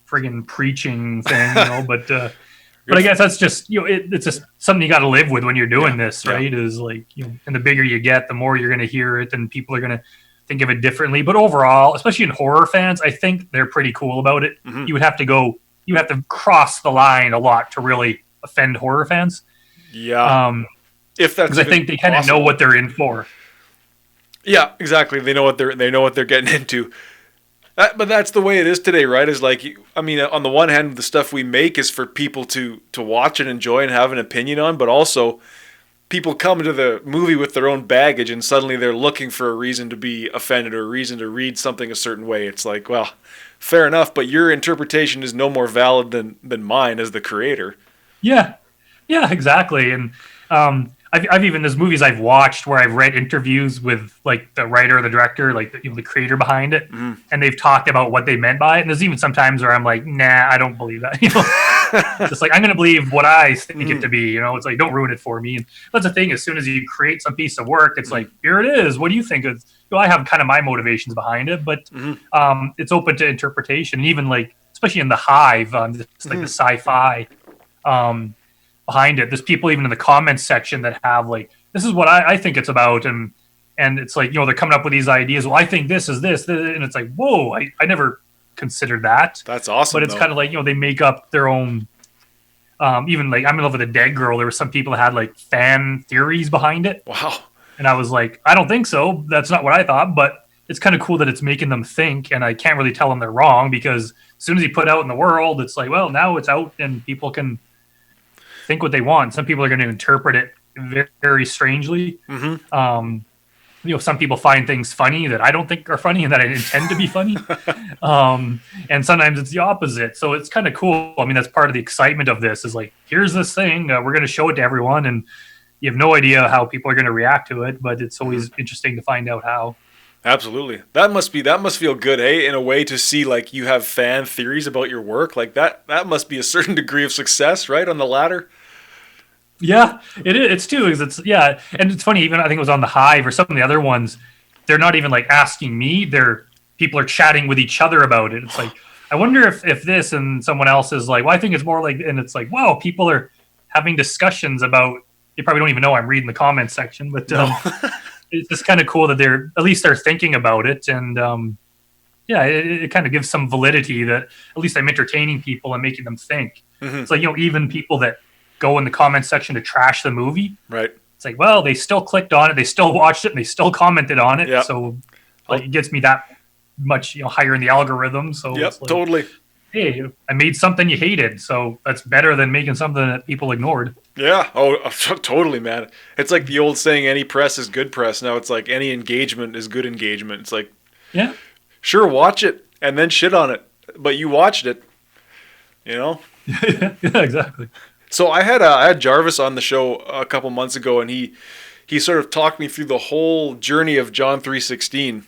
friggin' preaching thing, but I guess that's just it's just something you got to live with when you're doing this, right? Is like and the bigger you get, the more you're going to hear it, and people are going to think of it differently. But overall, especially in horror fans, I think they're pretty cool about it. You have to cross the line a lot to really offend horror fans. Yeah. If that's, because I think they kind of know what they're in for. Yeah, exactly. They know what they're getting into. But that's the way it is today, right? Is like, I mean, on the one hand, the stuff we make is for people to watch and enjoy and have an opinion on, but also people come to the movie with their own baggage, and suddenly they're looking for a reason to be offended or a reason to read something a certain way. It's like, well, fair enough, but your interpretation is no more valid than mine as the creator. Yeah, exactly. And I've even, there's movies I've watched where I've read interviews with like the writer or the director, like the creator behind it, and they've talked about what they meant by it. And there's even sometimes where I'm like, nah, I don't believe that. Just like, I'm going to believe what I think it to be. It's like, don't ruin it for me. And that's the thing. As soon as you create some piece of work, it's like, here it is. What do you think? I have kind of my motivations behind it, but it's open to interpretation. And even like, especially in the Hive, just like the sci-fi behind it. There's people even in the comments section that have like, this is what I think it's about. And it's like, they're coming up with these ideas. Well, I think this is this. And it's like, whoa, I never considered that. That's awesome. But it's kind of like, they make up their own, even like I'm in love with a Dead Girl. There were some people that had like fan theories behind it. Wow. And I was like, I don't think so. That's not what I thought, but it's kind of cool that it's making them think, and I can't really tell them they're wrong, because as soon as you put it out in the world, it's like, well, now it's out and people can think what they want. Some people are going to interpret it very, very strangely. Some people find things funny that I don't think are funny and that I intend to be funny. And sometimes it's the opposite. So it's kind of cool. I mean, that's part of the excitement of this, is like, here's this thing, we're going to show it to everyone, and you have no idea how people are going to react to it, but it's always interesting to find out how. Absolutely. That must feel good, in a way, to see like you have fan theories about your work. Like that must be a certain degree of success, right, on the ladder. Yeah, it is. It's too. And it's funny. Even I think it was on the Hive or some of the other ones. They're not even like asking me. People are chatting with each other about it. It's like, I wonder if this, and someone else is like, well, I think it's more like, and it's like, wow, people are having discussions about. You probably don't even know I'm reading the comments section, but it's just kind of cool that they're thinking about it, and it kind of gives some validity that at least I'm entertaining people and making them think. It's like, even people that go in the comments section to trash the movie, right? It's like, well, they still clicked on it, they still watched it, and they still commented on it. So like, it gets me that much higher in the algorithm. So Yep, it's like, totally. hey, I made something you hated, so that's better than making something that people ignored. Yeah. Oh, totally, man. It's like the old saying, any press is good press. Now it's like any engagement is good engagement. It's like, Yeah. sure, watch it and then shit on it, but you watched it, Yeah, exactly. So I had Jarvis on the show a couple months ago, and he sort of talked me through the whole journey of John 3:16,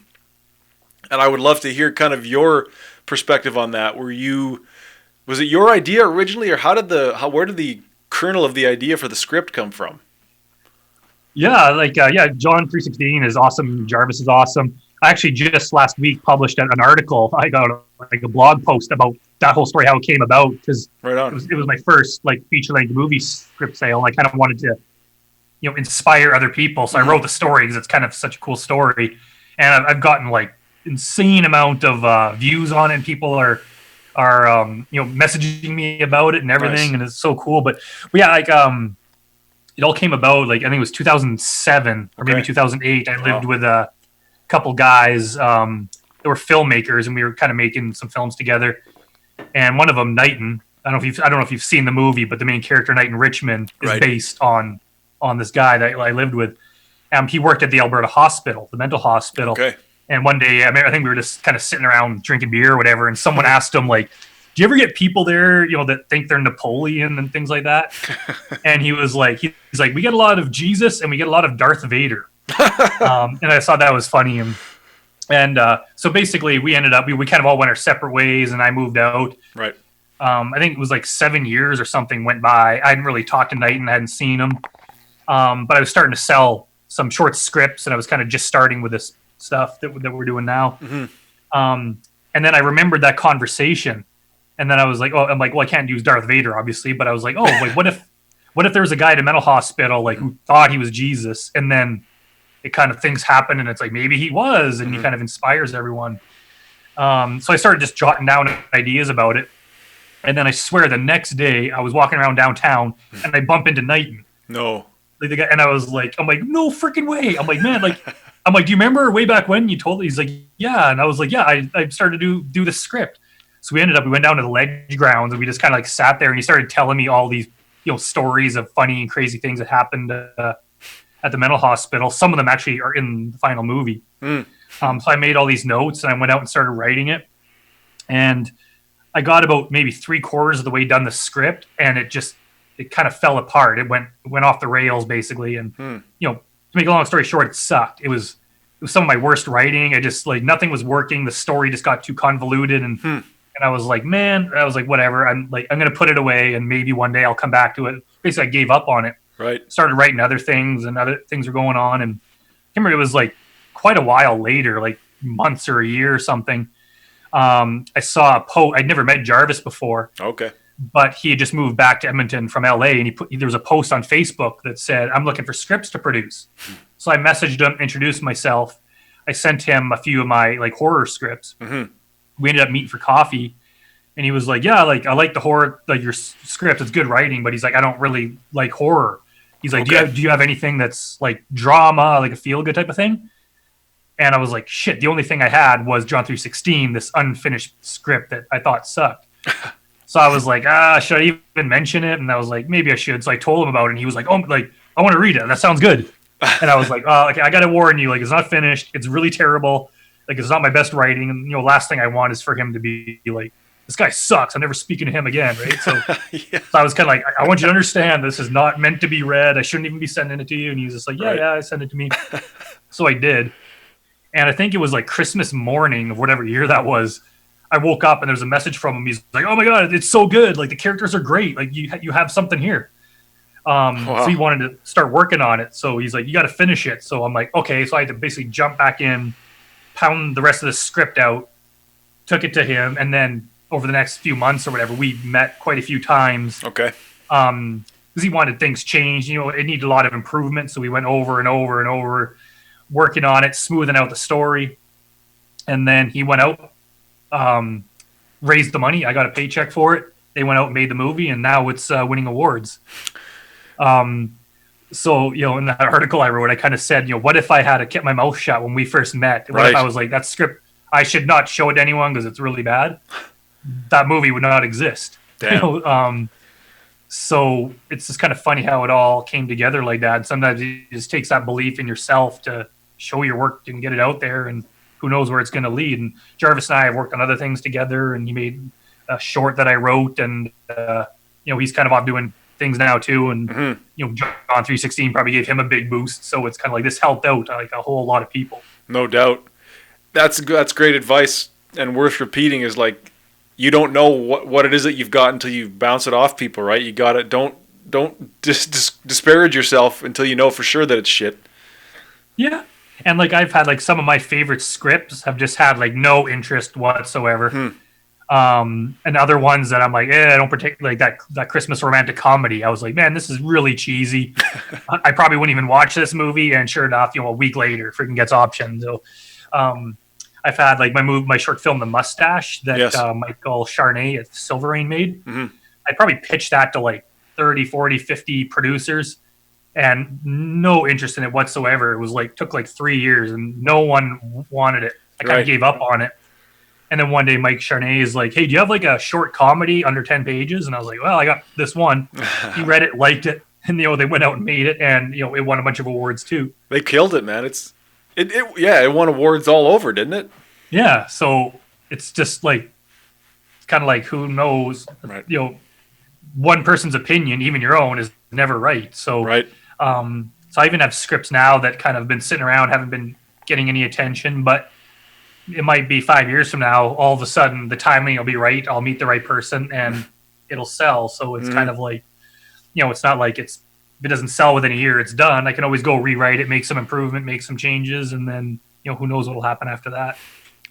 and I would love to hear kind of your perspective on that. Was it your idea originally, or where did the kernel of the idea for the script come from? Yeah, John 3:16 is awesome. Jarvis is awesome. I actually just last week published an article. I got a blog post about that whole story, how it came about, because Right on. it was my first feature-length movie script sale. And I kind of wanted to, inspire other people. So I wrote the story because it's kind of such a cool story, and I've gotten insane amount of views on it. And people are messaging me about it and everything, Nice. and it's so cool. But yeah, it all came about I think it was 2007 or maybe 2008. I lived with a couple guys that were filmmakers, and we were kind of making some films together. And one of them, Knighton, I don't know if you've seen the movie, but the main character, Knighton Richmond, is Right. based on this guy that I lived with. He worked at the Alberta hospital, the mental hospital. Okay. And one day, I think we were just kind of sitting around drinking beer or whatever, and someone asked him, do you ever get people there, that think they're Napoleon and things like that? And he was like, we get a lot of Jesus and we get a lot of Darth Vader. And I thought that was funny. And so basically we ended up, we kind of all went our separate ways, and I moved out. Right. I think it was 7 years or something went by. I hadn't really talked to Knighton, I hadn't seen him. But I was starting to sell some short scripts, and I was kind of just starting with this stuff that we're doing now. Mm-hmm. And then I remembered that conversation, and then I was like, well, I can't use Darth Vader, obviously, but I was like, what if there was a guy at a mental hospital who thought he was Jesus, and then it kind of things happen, and it's maybe he was, and he kind of inspires everyone. So I started just jotting down ideas about it, and then I swear the next day I was walking around downtown, and I bump into Knighton. No. The guy, and I was like, no freaking way. I'm like, man, do you remember way back when you told me? He's like, yeah. And I was like, yeah, I started to do the script. So we went down to the ledge grounds, and we just kind of sat there, and he started telling me all these, stories of funny and crazy things that happened at the mental hospital. Some of them actually are in the final movie. So I made all these notes, and I went out and started writing it. And I got about maybe 3/4 of the way done the script, and it kind of fell apart. It went off the rails basically. And, to make a long story short, it sucked. It was some of my worst writing. I just nothing was working. The story just got too convoluted. And I was like, man, whatever. I'm going to put it away, and maybe one day I'll come back to it. Basically I gave up on it. Right. Started writing other things, and other things were going on. And I remember it was quite a while later, months or a year or something. I saw a post. I'd never met Jarvis before. Okay. But he had just moved back to Edmonton from LA, and there was a post on Facebook that said, I'm looking for scripts to produce. So I messaged him, introduced myself. I sent him a few of my horror scripts. Mm-hmm. We ended up meeting for coffee, and he was like, yeah, I like the horror, your script. It's good writing, but he's like, I don't really like horror. He's like, Okay. do you have anything that's drama, a feel good type of thing? And I was like, shit, the only thing I had was John 3:16, this unfinished script that I thought sucked. So I was like, should I even mention it? And I was like, maybe I should. So I told him about it, and he was like, I want to read it. That sounds good. And I was like, okay, I got to warn you, it's not finished. It's really terrible. It's not my best writing. And, last thing I want is for him to be like, this guy sucks. I'm never speaking to him again. Right. So, Yeah. so I was kind of like, I want you to understand this is not meant to be read. I shouldn't even be sending it to you. And he was just like, Right. yeah, send it to me. So I did. And I think it was Christmas morning of whatever year that was. I woke up and there was a message from him. He's like, oh my God, it's so good. The characters are great. You have something here. Wow. So he wanted to start working on it. So he's like, you got to finish it. So I'm like, okay. So I had to basically jump back in, pound the rest of the script out, took it to him. And then over the next few months or whatever, we met quite a few times. Okay. Because he wanted things changed. It needed a lot of improvement. So we went over and over and over, working on it, smoothing out the story. And then he went out, raised the money. I got a paycheck for it. They went out and made the movie, and now it's winning awards. So, in that article I wrote, I kind of said, what if I had kept my mouth shut when we first met? What if Right. I was like, that script I should not show it to anyone because it's really bad, that movie would not exist. Damn. So it's just kind of funny how it all came together like that. And sometimes it just takes that belief in yourself to show your work and get it out there, and who knows where it's going to lead. And Jarvis and I have worked on other things together, and he made a short that I wrote, and he's kind of off doing things now too. And John 316 probably gave him a big boost. So it's kind of like this helped out like a whole lot of people. No doubt. That's great advice, and worth repeating is like, you don't know what it is that you've got until you bounce it off people, right? You got it. Don't disparage yourself until you know for sure that it's shit. Yeah. And like I've had like some of my favorite scripts have just had like no interest whatsoever. And other ones that I'm like, I don't particularly like that Christmas romantic comedy. I was like, man, this is really cheesy. I probably wouldn't even watch this movie. And sure enough, a week later, freaking gets optioned. So, I've had like my short film, The Mustache, that Michael Charnay at Silver Rain made. I probably pitched that to like 30, 40, 50 producers, and no interest in it whatsoever. It was like, took like 3 years and no one wanted it. I kind of gave up on it. And then one day Mike Charnay is like, hey, do you have like a short comedy under 10 pages? And I was like, well, I got this one. He read it, liked it. And, they went out and made it. And, it won a bunch of awards too. They killed it, man. It won awards all over, didn't it? Yeah. So it's just like, it's kind of like, who knows, right. One person's opinion, even your own, is never right. So, right. So I even have scripts now that kind of been sitting around, haven't been getting any attention, but it might be 5 years from now, all of a sudden the timing will be right. I'll meet the right person and it'll sell. So it's kind of like, it's not like if it doesn't sell within a year, it's done. I can always go rewrite it, make some improvement, make some changes. And then, who knows what'll happen after that.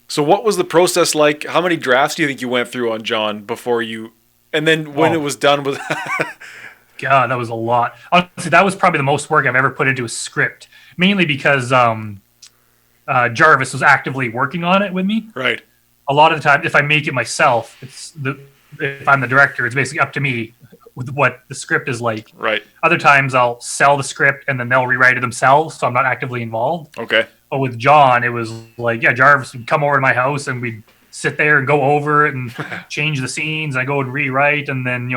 So what was the process like? How many drafts do you think you went through on John before you, and then when it was done with, God, that was a lot. Honestly, that was probably the most work I've ever put into a script, mainly because, Jarvis was actively working on it with me. Right. A lot of the time, if I make it myself, if I'm the director, it's basically up to me with what the script is like. Right. Other times I'll sell the script and then they'll rewrite it themselves, so I'm not actively involved. Okay. But with John, it was like, Jarvis would come over to my house and we'd sit there and go over it and change the scenes. And I go and rewrite, and then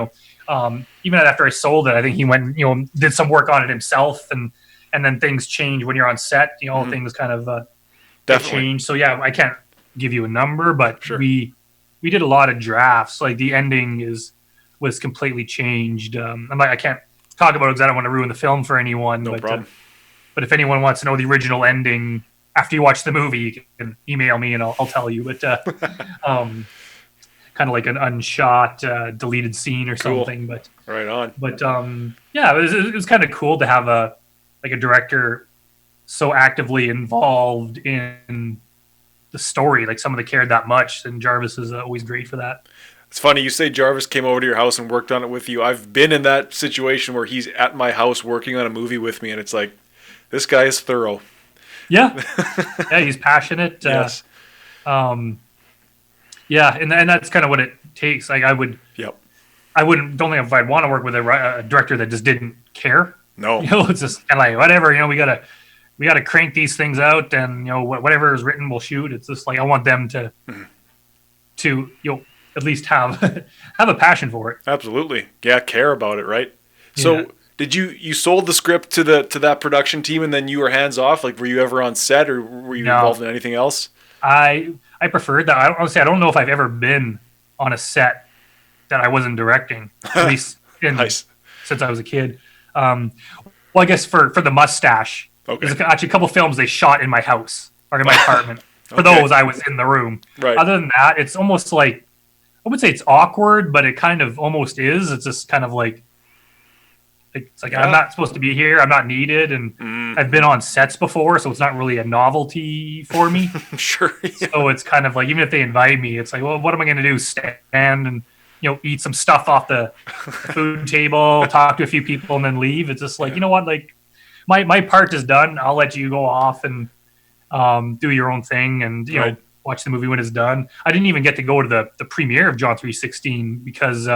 even after I sold it, I think he went did some work on it himself, and then things change when you're on set. Things kind of change. So I can't give you a number, but sure. we did a lot of drafts. Like the ending was completely changed. I can't talk about it because I don't want to ruin the film for anyone. No problem. But if anyone wants to know the original ending after you watch the movie, you can email me and I'll tell you. But kind of like an unshot, deleted scene or something. But right on. But it was kind of cool to have a director so actively involved in the story. Like someone that cared that much, and Jarvis is always great for that. It's funny you say Jarvis came over to your house and worked on it with you. I've been in that situation where he's at my house working on a movie with me, and it's like, this guy is thorough. Yeah. He's passionate. Yes. And that's kind of what it takes. Like I wouldn't don't think if I'd want to work with a director that just didn't care. No. It's just kind of like, whatever, we gotta crank these things out, and whatever is written, we'll shoot. It's just like I want them to at least have a passion for it. Absolutely, care about it, right? So, did you sold the script to that production team, and then you were hands off? Like, were you ever on set, or were you involved in anything else? I preferred that. I don't know if I've ever been on a set that I wasn't directing, at least since I was a kid. Well, I guess for the Mustache. Okay. There's actually a couple films they shot in my house or in my apartment. For those, I was in the room. Right. Other than that, it's almost like, I would say it's awkward, but it kind of almost is. It's just kind of like it's like I'm not supposed to be here. I'm not needed, and I've been on sets before, so it's not really a novelty for me. Sure. Yeah. So it's kind of like, even if they invite me, it's like, well, what am I going to do? Stand and eat some stuff off the food table, talk to a few people, and then leave. It's just like, you know what, like. My part is done. I'll let you go off and do your own thing, and watch the movie when it's done. I didn't even get to go to the premiere of John 316 because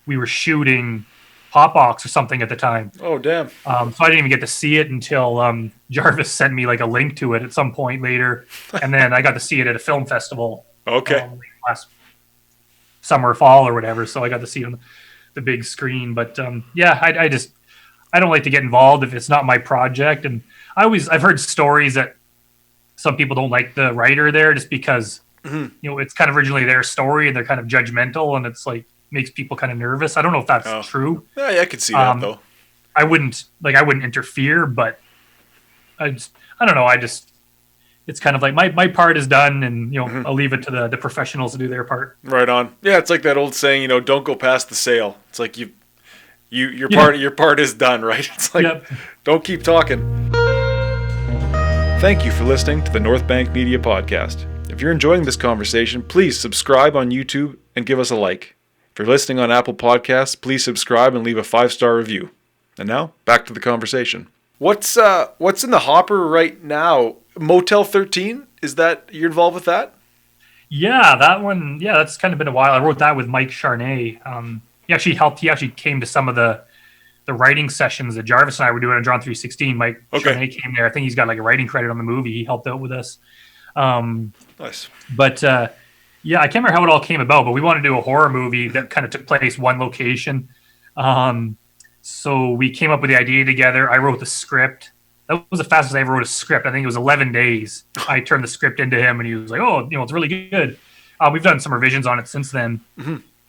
we were shooting Pop-Ox or something at the time. Oh, damn. So I didn't even get to see it until Jarvis sent me like a link to it at some point later, and then I got to see it at a film festival. Okay. Last summer, fall, or whatever. So I got to see it on the big screen. But yeah, I don't like to get involved if it's not my project. And I've heard stories that some people don't like the writer there just because it's kind of originally their story and they're kind of judgmental, and it's like makes people kind of nervous. I don't know if that's true. Yeah, I could see that though. I wouldn't interfere, but I don't know. It's kind of like my part is done, and I'll leave it to the professionals to do their part. Right on. Yeah, it's like that old saying, don't go past the sale. It's like your part is done, right? It's like don't keep talking. Thank you for listening to the North Bank Media Podcast. If you're enjoying this conversation, please subscribe on YouTube and give us a like. If you're listening on Apple Podcasts, please subscribe and leave a 5-star review. And now, back to the conversation. What's in the hopper right now? Motel 13? Is that you're involved with that? Yeah, that one. Yeah, that's kind of been a while. I wrote that with Mike Charnay. He actually helped. He actually came to some of the writing sessions that Jarvis and I were doing on John 3:16. Mike Charnay came there. I think he's got like a writing credit on the movie. He helped out with us. Nice. But yeah, I can't remember how it all came about, but we wanted to do a horror movie that kind of took place one location. So we came up with the idea together. I wrote the script. That was the fastest I ever wrote a script. I think it was 11 days. I turned the script into him, and he was like, "Oh, it's really good." We've done some revisions on it since then,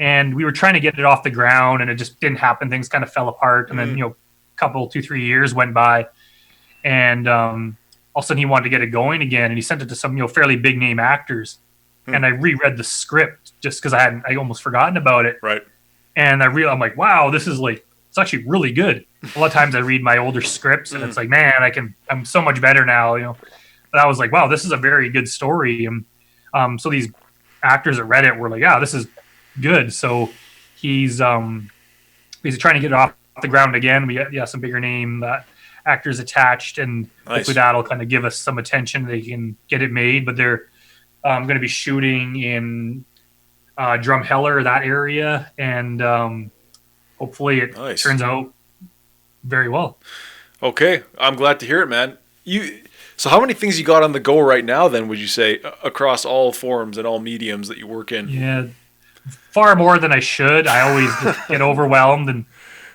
and we were trying to get it off the ground, and it just didn't happen. Things kind of fell apart, and then 2-3 years went by, and all of a sudden he wanted to get it going again, and he sent it to some fairly big name actors, and I reread the script just because I almost forgotten about it, right? And I'm like, wow, this is like. It's actually really good. A lot of times I read my older scripts and it's like, man, I'm so much better now, But I was like, wow, this is a very good story. And so these actors that read it were like, yeah, this is good. So he's trying to get it off the ground again. We got some bigger name actors attached, and hopefully that'll kind of give us some attention. They can get it made, but they're going to be shooting in Drumheller, that area, and hopefully it turns out very well. Okay. I'm glad to hear it, man. So how many things you got on the go right now then, would you say, across all forms and all mediums that you work in? Yeah, far more than I should. I always just get overwhelmed and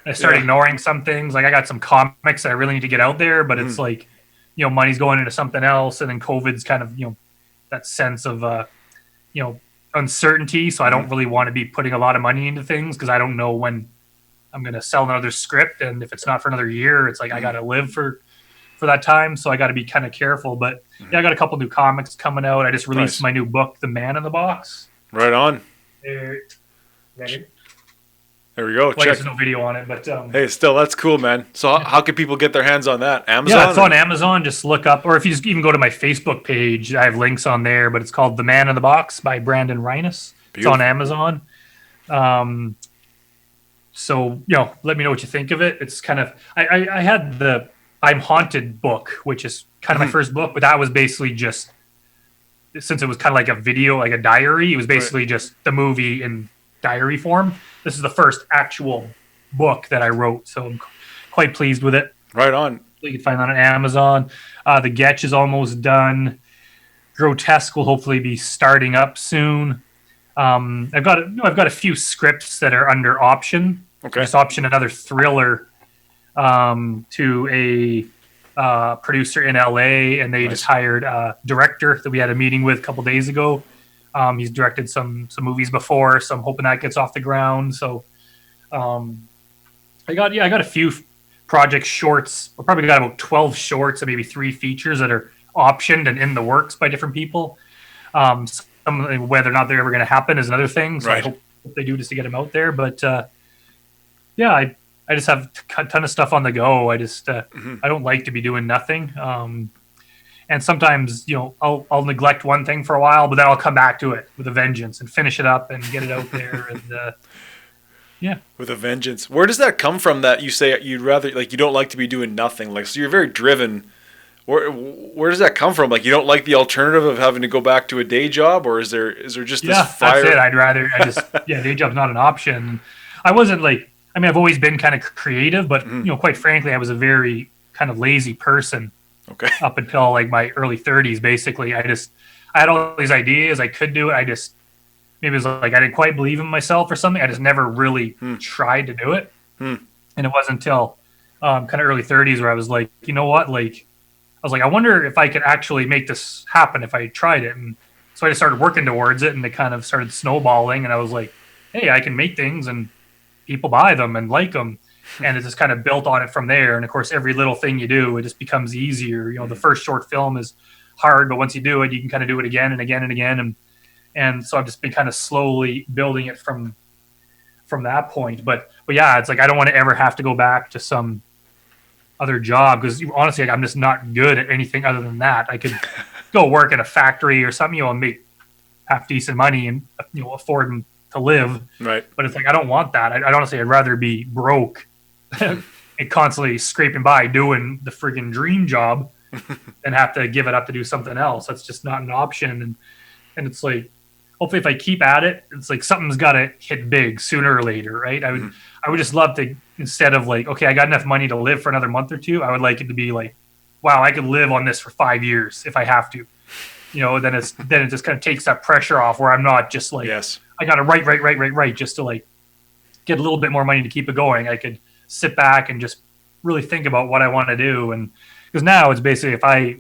I start ignoring some things. Like I got some comics that I really need to get out there, but it's like, money's going into something else. And then COVID's kind of, that sense of, uncertainty. So I don't really want to be putting a lot of money into things because I don't know when I'm going to sell another script. And if it's not for another year, it's like I got to live for that time. So I got to be kind of careful. But yeah, I got a couple new comics coming out. I just released my new book, The Man in the Box. Right on. There we go. Well, I guess there's no video on it, but hey, still, that's cool, man. So how can people get their hands on that? Amazon? Yeah, it's on Amazon. Just look up, or if you just even go to my Facebook page, I have links on there. But it's called The Man in the Box by Brandon Rhiness. It's on Amazon. So let me know what you think of it. It's kind of I had the I'm Haunted book, which is kind of my first book, but that was basically just since it was kind of like a video, like a diary. It was basically just the movie in diary form. This is the first actual book that I wrote, so I'm quite pleased with it. Right on. You can find that on Amazon. The Getch is almost done. Grotesque will hopefully be starting up soon. I've got a few scripts that are under option. Okay. Just option another thriller to a producer in LA, and they just hired a director that we had a meeting with a couple days ago. He's directed some movies before, so I'm hoping that gets off the ground. So I got a few project shorts. I probably got about 12 shorts and maybe 3 features that are optioned and in the works by different people. Whether or not they're ever going to happen is another thing. So I hope they do just to get them out there. But I just have a ton of stuff on the go. I just I don't like to be doing nothing. And sometimes, I'll neglect one thing for a while, but then I'll come back to it with a vengeance and finish it up and get it out there. And with a vengeance. Where does that come from that you say you'd rather, like, you don't like to be doing nothing? Like, so you're very driven. Where does that come from? Like, you don't like the alternative of having to go back to a day job, or is there just this fire? That's it. Day job's not an option. I wasn't like, I mean, I've always been kind of creative, but quite frankly, I was a very kind of lazy person. Okay. Up until like my early 30s, basically, I had all these ideas. I could do it. Maybe it was like I didn't quite believe in myself or something. I just never really tried to do it. And it wasn't until kind of early 30s where I was like, you know what? Like, I was like, I wonder if I could actually make this happen if I tried it. And so I just started working towards it, and it kind of started snowballing. And I was like, hey, I can make things and people buy them and like them. And it just kind of built on it from there. And of course, every little thing you do, it just becomes easier. You know, the first short film is hard, but once you do it, you can kind of do it again and again and again. And so I've just been kind of slowly building it from that point. But yeah, it's like I don't want to ever have to go back to some other job, because honestly, like, I'm just not good at anything other than that. I could go work in a factory or something, and make half decent money and afford to live. Right. But it's like I don't want that. I'd honestly, I'd rather be broke and constantly scraping by doing the friggin' dream job than have to give it up to do something else. That's just not an option. And it's like, hopefully if I keep at it, it's like something's got to hit big sooner or later, right? I would just love to, instead of like, okay, I got enough money to live for another month or two, I would like it to be like, wow, I could live on this for 5 years if I have to. Then it just kind of takes that pressure off, where I'm not just like, yes, I got to write just to like get a little bit more money to keep it going. I could sit back and just really think about what I want to do. And because now it's basically, if I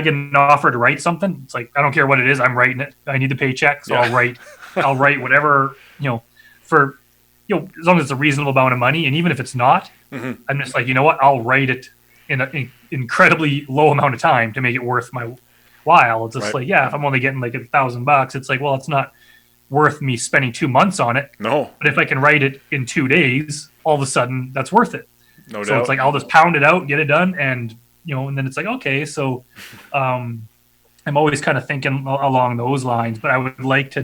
get an offer to write something, it's like, I don't care what it is, I'm writing it. I need the paycheck. So I'll write whatever, for, as long as it's a reasonable amount of money. And even if it's not, I'm just like, you know what, I'll write it in an incredibly low amount of time to make it worth my while. It's just like, yeah, if I'm only getting like $1,000, it's like, well, it's not worth me spending 2 months on it. No. But if I can write it in 2 days, all of a sudden that's worth it. No so doubt. It's like, I'll just pound it out, get it done. And, and then it's like, okay, so I'm always kind of thinking along those lines, but I would like to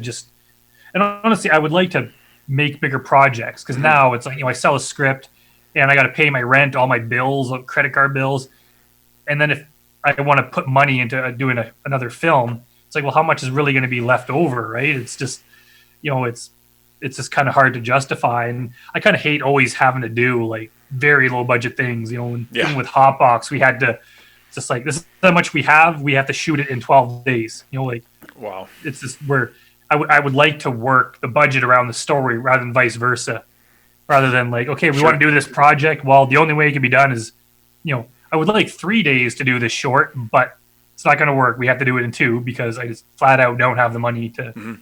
and honestly, I would like to make bigger projects, because now it's like, I sell a script and I got to pay my rent, all my bills, credit card bills. And then if I want to put money into doing another film, it's like, well, how much is really going to be left over, right? It's just, it's just kind of hard to justify. And I kind of hate always having to do like very low budget things, even with Hancocks, we had to just like, this is how much we have to shoot it in 12 days, wow. It's just where I would like to work the budget around the story rather than vice versa, rather than like, okay, we want to do this project. Well, the only way it can be done is, I would like 3 days to do this short, but it's not going to work. We have to do it in 2 because I just flat out don't have the money to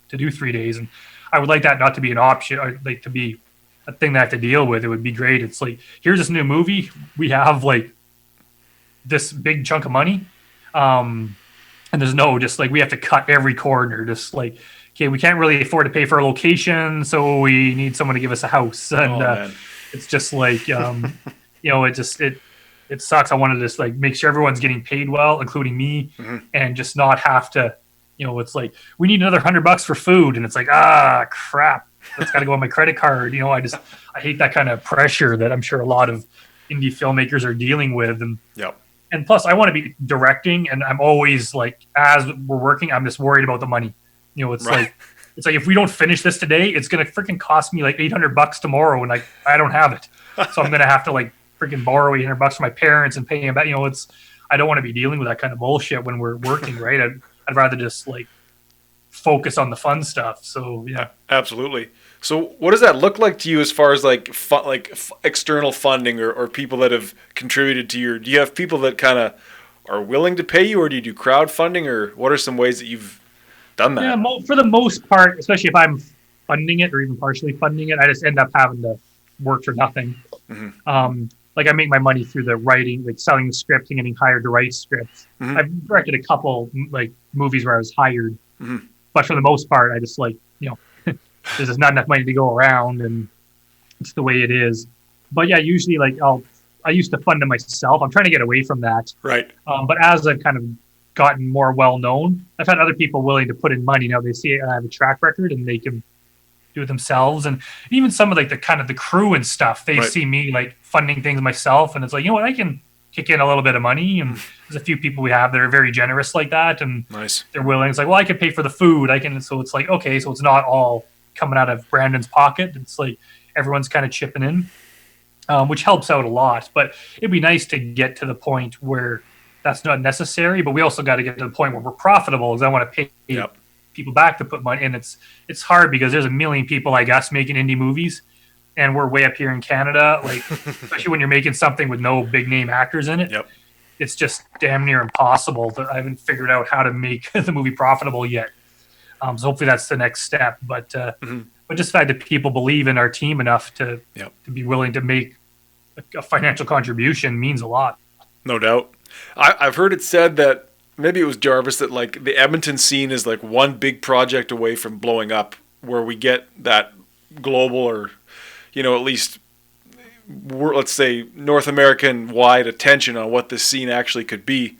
do 3 days. And I would like that not to be an option, or like to be a thing that I have to deal with. It would be great. It's like, here's this new movie. We have like this big chunk of money. And there's no, just like, we have to cut every corner. Just like, okay, we can't really afford to pay for a location, so we need someone to give us a house. And it's just like, it sucks. I want to just like make sure everyone's getting paid well, including me, and just not have to, it's like, we need another $100 for food. And it's like, crap, that's got to go on my credit card. I hate that kind of pressure that I'm sure a lot of indie filmmakers are dealing with. And plus I want to be directing, and I'm always like, as we're working, I'm just worried about the money. It's like if we don't finish this today, it's going to freaking cost me like $800 tomorrow. And I don't have it. So I'm going to have to like freaking borrow $800 from my parents and pay them back. I don't want to be dealing with that kind of bullshit when we're working, right? I'd rather just like focus on the fun stuff. So yeah, absolutely. So what does that look like to you as far as like external funding or people that have contributed to do you have people that kind of are willing to pay you, or do you do crowdfunding, or what are some ways that you've done that? Yeah, for the most part, especially if I'm funding it or even partially funding it, I just end up having to work for nothing. Like I make my money through the writing, like selling the script and getting hired to write scripts. I've directed a couple like movies where I was hired, but for the most part, I just like, there's just not enough money to go around, and it's the way it is. But yeah, usually like I used to fund it myself. I'm trying to get away from that. Right. But as I've kind of gotten more well known, I've had other people willing to put in money. Now they see I have a track record and they can do it themselves. And even some of like the kind of the crew and stuff, they see me like funding things myself, and it's like, I can kick in a little bit of money. And there's a few people we have that are very generous like that, and nice. They're willing. It's like, well, I can pay for the food. So it's like, okay, so it's not all coming out of Brandon's pocket. It's like, everyone's kind of chipping in, which helps out a lot. But it'd be nice to get to the point where that's not necessary, but we also got to get to the point where we're profitable, because I want to pay people back to put money in. It's hard because there's a million people like us making indie movies, and we're way up here in Canada, like especially when you're making something with no big name actors in it. It's just damn near impossible. I haven't figured out how to make the movie profitable yet. So hopefully that's the next step. But just the fact that people believe in our team enough to be willing to make a financial contribution means a lot. No doubt. I've heard it said that maybe it was Jarvis that like the Edmonton scene is like one big project away from blowing up, where we get that global, or at least let's say North American wide attention on what this scene actually could be.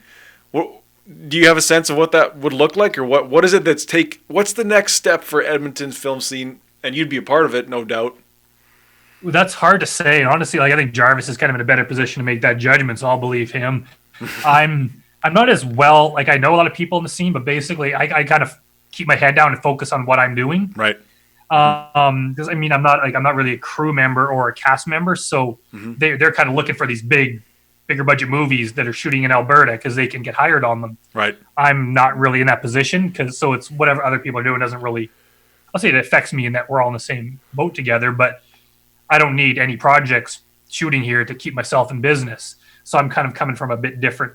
Do you have a sense of what that would look like, or what is it what's the next step for Edmonton's film scene? And you'd be a part of it, no doubt. That's hard to say. Honestly, like I think Jarvis is kind of in a better position to make that judgment, so I'll believe him. I'm not as well, like I know a lot of people in the scene, but basically I kind of keep my head down and focus on what I'm doing. Right. Because I mean I'm not really a crew member or a cast member, so they're kind of looking for these bigger budget movies that are shooting in Alberta because they can get hired on them. Right. I'm not really in that position, so it's whatever other people are doing doesn't really, I'll say it affects me in that we're all in the same boat together, but I don't need any projects shooting here to keep myself in business. So I'm kind of coming from a bit different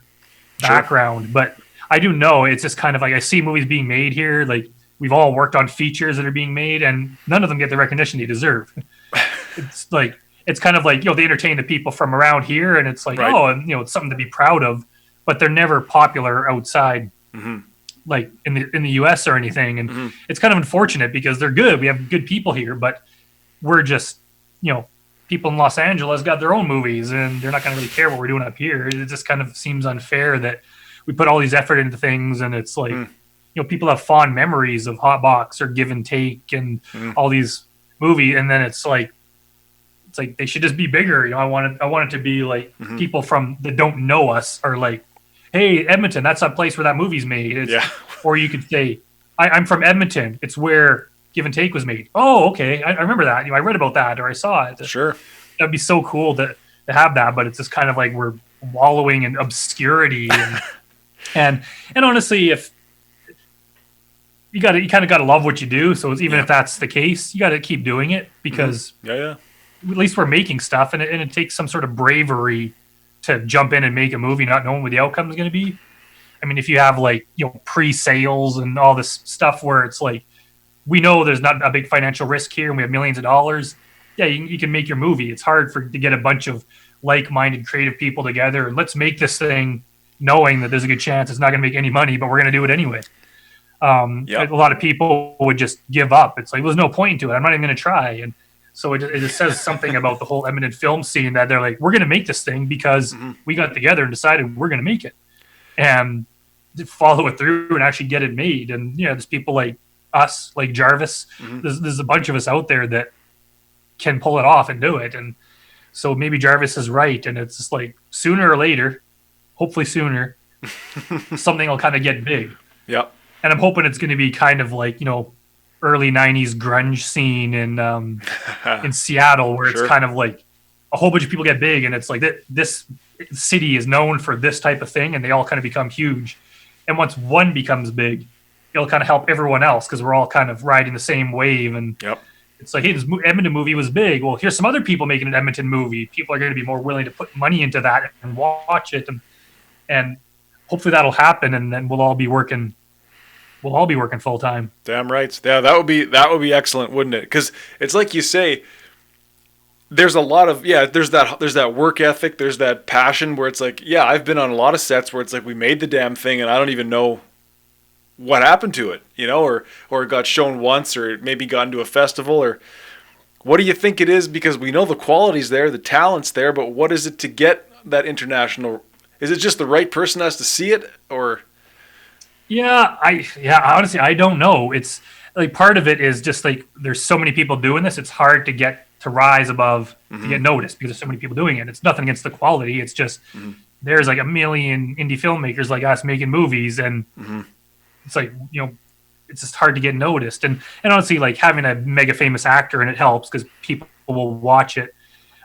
background, but I do know it's just kind of like I see movies being made here. Like we've all worked on features that are being made, and none of them get the recognition they deserve. It's kind of like, they entertain the people from around here, and it's like, it's something to be proud of, but they're never popular outside, like in the US or anything. And it's kind of unfortunate because they're good. We have good people here, but we're just, people in Los Angeles got their own movies, and they're not going to really care what we're doing up here. It just kind of seems unfair that we put all these effort into things, and it's like, people have fond memories of Hot Box or Give and Take and all these movies, and then it's like they should just be bigger. I want it to be like people that don't know us are like, hey, Edmonton, that's a place where that movie's made. Or you could say, I'm from Edmonton. It's where Give and Take was made. Oh, okay. I remember that. I read about that, or I saw it. Sure. That'd be so cool to have that, but it's just kind of like we're wallowing in obscurity. And honestly, if you kind of got to love what you do. So even if that's the case, you got to keep doing it, because at least we're making stuff, and it takes some sort of bravery to jump in and make a movie not knowing what the outcome is going to be. I mean, if you have pre-sales and all this stuff where it's like, we know there's not a big financial risk here and we have millions of dollars, you can make your movie. It's hard to get a bunch of like-minded creative people together and let's make this thing knowing that there's a good chance it's not going to make any money, but we're going to do it anyway. A lot of people would just give up. It's like, there's no point to it. I'm not even going to try. And so it just says something about the whole Edmonton film scene, that they're like, we're going to make this thing because we got together and decided we're going to make it, and follow it through and actually get it made. And there's people like us, like Jarvis. There's a bunch of us out there that can pull it off and do it. And so maybe Jarvis is right, and it's just like sooner or later, hopefully sooner, something will kind of get big. And I'm hoping it's going to be kind of like, early 90s grunge scene in Seattle, where it's kind of like a whole bunch of people get big, and it's like this city is known for this type of thing, and they all kind of become huge. And once one becomes big, it'll kind of help everyone else, because we're all kind of riding the same wave. And it's like, hey, this Edmonton movie was big. Well, here's some other people making an Edmonton movie. People are going to be more willing to put money into that and watch it, and hopefully that'll happen, and then we'll all be working full time. Damn right. Yeah, that would be excellent, wouldn't it? Because it's like you say, there's a lot of there's that work ethic, there's that passion where it's like, I've been on a lot of sets where it's like we made the damn thing and I don't even know what happened to it, or it got shown once, or it maybe got into a festival, or what do you think it is? Because we know the quality's there, the talent's there, but what is it to get that international? Is it just the right person has to see it, or? Honestly, I don't know. It's like, part of it is just like, there's so many people doing this. It's hard to rise above to get noticed, because there's so many people doing it. It's nothing against the quality. It's just there's like a million indie filmmakers like us making movies, and it's like, it's just hard to get noticed. And honestly, like having a mega famous actor, and it helps because people will watch it.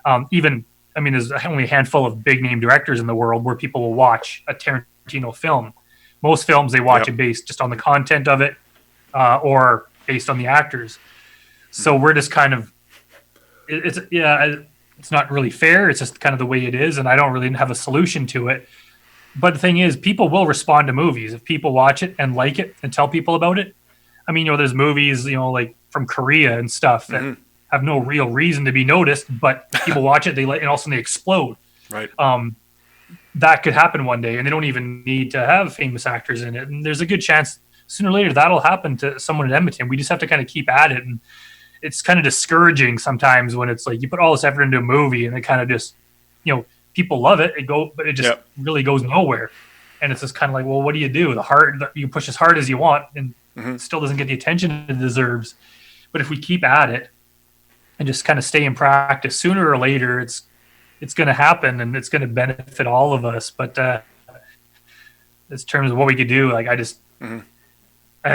There's only a handful of big name directors in the world where people will watch a Tarantino film. Most films, they watch it based just on the content of it, or based on the actors. So we're just kind of, it's not really fair. It's just kind of the way it is, and I don't really have a solution to it. But the thing is, people will respond to movies if people watch it and like it and tell people about it. I mean, there's movies, like from Korea and stuff that have no real reason to be noticed, but people watch it, they like, and all of a sudden they explode. Right. That could happen one day, and they don't even need to have famous actors in it. And there's a good chance sooner or later that'll happen to someone in Edmonton. We just have to kind of keep at it. And it's kind of discouraging sometimes when it's like you put all this effort into a movie and it kind of just, people love it. But it just really goes nowhere. And it's just kind of like, well, what do? You push as hard as you want, and it still doesn't get the attention it deserves. But if we keep at it and just kind of stay in practice, sooner or later, it's going to happen, and it's going to benefit all of us. But in terms of what we could do, like I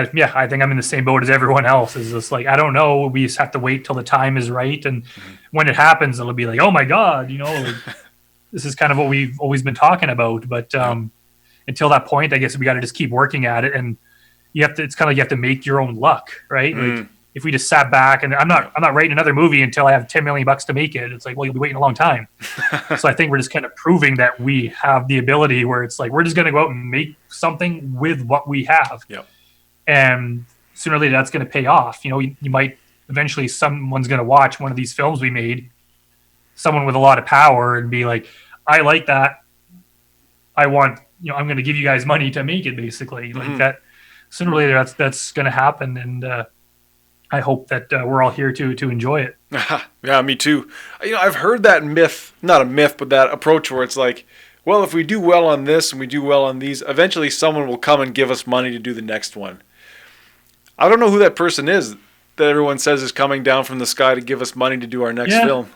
think I'm in the same boat as everyone else. Is just like, I don't know. We just have to wait till the time is right, and when it happens, it'll be like, oh my God, this is kind of what we've always been talking about. But until that point, I guess we got to just keep working at it, and it's kind of like you have to make your own luck, right? Like if we just sat back and I'm not writing another movie until I have $10 million to make it. It's like, well, you'll be waiting a long time. So I think we're just kind of proving that we have the ability where it's like, we're just going to go out and make something with what we have. Yep. And sooner or later that's going to pay off. You might eventually, someone's going to watch one of these films we made, someone with a lot of power, and be like, I like that. I want, I'm going to give you guys money to make it, basically. Like that. Sooner or later that's going to happen. And, I hope that we're all here to enjoy it. Yeah, me too. I've heard that myth, not a myth, but that approach where it's like, well, if we do well on this and we do well on these, eventually someone will come and give us money to do the next one. I don't know who that person is that everyone says is coming down from the sky to give us money to do our next film.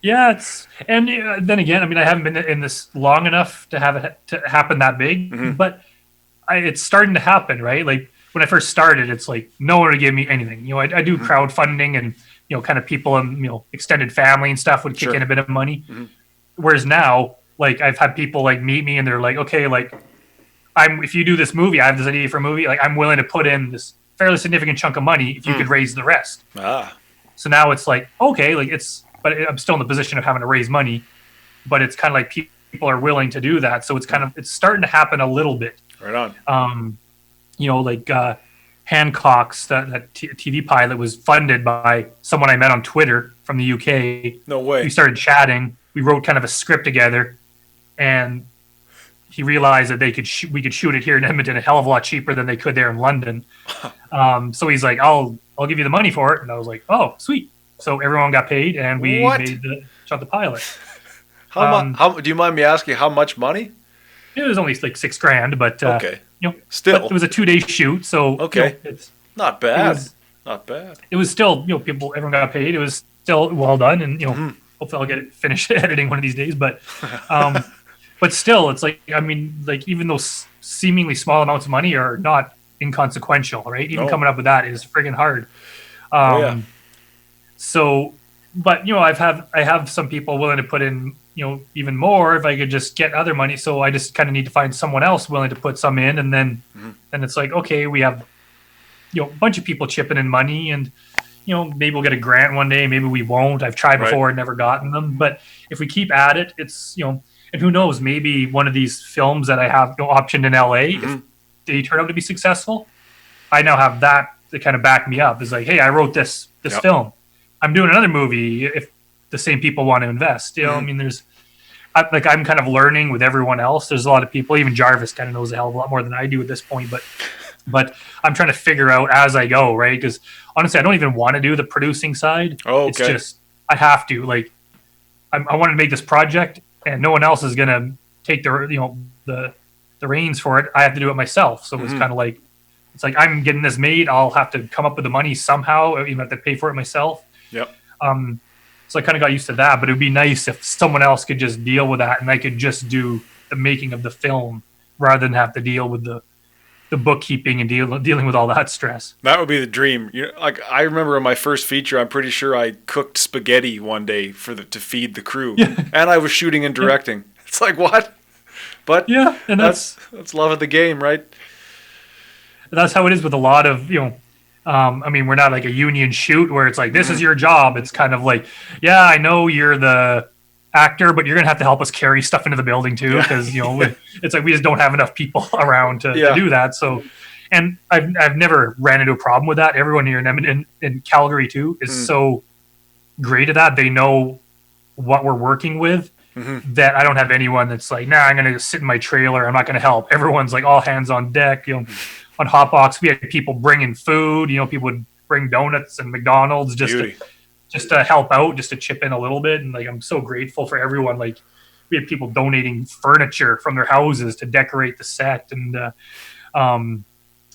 Yeah, then again, I haven't been in this long enough to have it to happen that big, but it's starting to happen, right? Like, when I first started, it's like no one would give me anything. I do crowdfunding, and kind of people and extended family and stuff would kick in a bit of money. Whereas now, like I've had people like meet me and they're like, okay, like if you do this movie, I have this idea for a movie. Like I'm willing to put in this fairly significant chunk of money if you could raise the rest. So now it's like, okay, like but I'm still in the position of having to raise money, but it's kind of like people are willing to do that. So it's starting to happen a little bit. Right on. Like Hancocks, that TV pilot was funded by someone I met on Twitter from the UK. No way. We started chatting. We wrote kind of a script together, and he realized that we could shoot it here in Edmonton a hell of a lot cheaper than they could there in London. So he's like, I'll give you the money for it. And I was like, oh, sweet. So everyone got paid, and we shot the pilot. How do you mind me asking how much money? It was only like $6,000, but okay. Still, it was a 2-day shoot, so okay, it's not bad. Not bad. It was still, everyone got paid. It was still well done, and hopefully I'll get it finished editing one of these days. But, but still, it's like even those seemingly small amounts of money are not inconsequential, right? Even coming up with that is friggin' hard. So, but I have some people willing to put in even more if I could just get other money. So I just kind of need to find someone else willing to put some in. And then it's like, okay, we have, a bunch of people chipping in money, and, maybe we'll get a grant one day. Maybe we won't. I've tried before and never gotten them. But if we keep at it, it's, and who knows, maybe one of these films that I have optioned in LA, if they turn out to be successful, I now have that to kind of back me up. It's like, hey, I wrote this film. I'm doing another movie if the same people want to invest. I'm kind of learning with everyone else. There's a lot of people, even Jarvis kind of knows a hell of a lot more than I do at this point, but I'm trying to figure out as I go, right? Because honestly, I don't even want to do the producing side. Oh, okay. It's just, I have to, I want to make this project, and no one else is going to take the reins for it. I have to do it myself. So it's kind of like, it's like, I'm getting this made. I'll have to come up with the money somehow. I even have to pay for it myself. Yep. So I kind of got used to that, but it would be nice if someone else could just deal with that, and I could just do the making of the film rather than have to deal with the the bookkeeping and dealing with all that stress. That would be the dream. Like I remember in my first feature, I'm pretty sure I cooked spaghetti one day to feed the crew, and I was shooting and directing. It's like what? But yeah, and that's love of the game, right? That's how it is with a lot of I mean, we're not like a union shoot where it's like this is your job. It's kind of like, yeah, I know you're the actor, but you're gonna have to help us carry stuff into the building too, because it's like we just don't have enough people around to do that. So, and I've never ran into a problem with that. Everyone here in Edmonton, in Calgary too, is so great at that. They know what we're working with. That I don't have anyone that's like, nah, I'm gonna sit in my trailer. I'm not gonna help. Everyone's like all hands on deck. On Hotbox, we had people bringing food. People would bring donuts and McDonald's just to help out, just to chip in a little bit. And like, I'm so grateful for everyone. Like, we had people donating furniture from their houses to decorate the set, and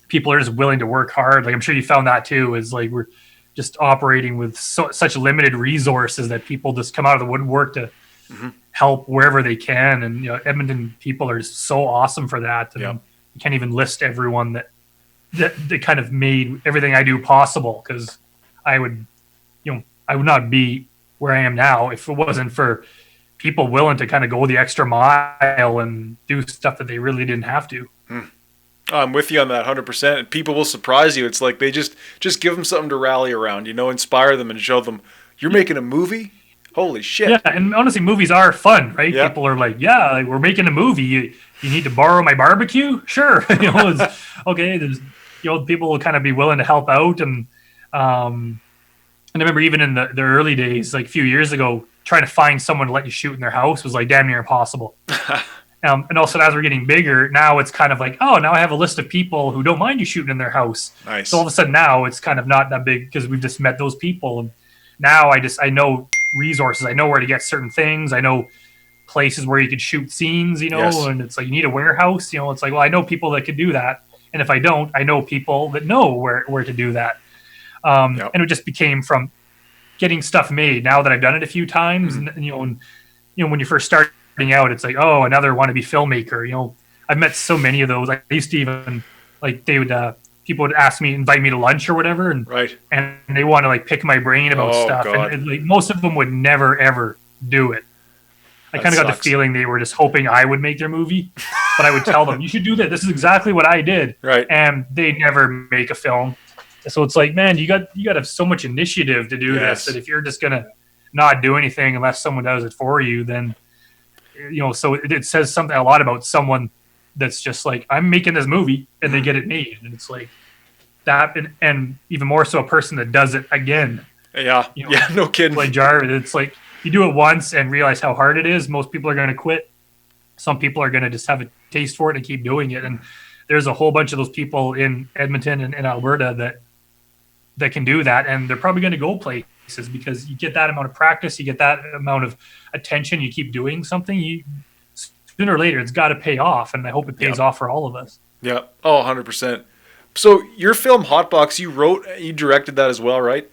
people are just willing to work hard. Like, I'm sure you found that too. Is like we're just operating with such limited resources that people just come out of the woodwork to help wherever they can. And Edmonton people are so awesome for that. And you can't even list everyone that kind of made everything I do possible, because I would not be where I am now if it wasn't for people willing to kind of go the extra mile and do stuff that they really didn't have to. I'm with you on that 100%. And people will surprise you. It's like they just give them something to rally around, inspire them and show them you're making a movie. Holy shit. Yeah, and honestly, movies are fun, right? Yeah. People are like, we're making a movie. You need to borrow my barbecue? Sure. It's okay. There's, people will kind of be willing to help out. And I remember even in the early days, like a few years ago, trying to find someone to let you shoot in their house was like damn near impossible. And also, as we're getting bigger, now it's kind of like, now I have a list of people who don't mind you shooting in their house. Nice. So all of a sudden now it's kind of not that big because we've just met those people. And now I know resources. I know where to get certain things. I know places where you could shoot scenes, and it's like, you need a warehouse, it's like, well, I know people that could do that. And if I don't, I know people that know where to do that. And it just became from getting stuff made. Now that I've done it a few times, and when you first starting out, it's like, oh, another wannabe filmmaker. I've met so many of those. I used to even like people would invite me to lunch or whatever, and they want to like pick my brain about stuff. God. And like most of them would never ever do it. I kind of got the feeling they were just hoping I would make their movie, but I would tell them, you should do that. This is exactly what I did. Right. And they never make a film. So it's like, man, you got to have so much initiative to do this, that if you're just going to not do anything unless someone does it for you, then, so it says something a lot about someone that's just like, I'm making this movie, and they get it made. And it's like that. And even more so a person that does it again. Yeah. No kidding. Like Jarvis, it's like, you do it once and realize how hard it is. Most people are going to quit. Some people are going to just have a taste for it and keep doing it. And there's a whole bunch of those people in Edmonton and in Alberta that can do that. And they're probably going to go places because you get that amount of practice. You get that amount of attention. You keep doing something. Sooner or later, it's got to pay off. And I hope it pays off for all of us. Yeah. Oh, 100%. So your film Hotbox, you directed that as well, right?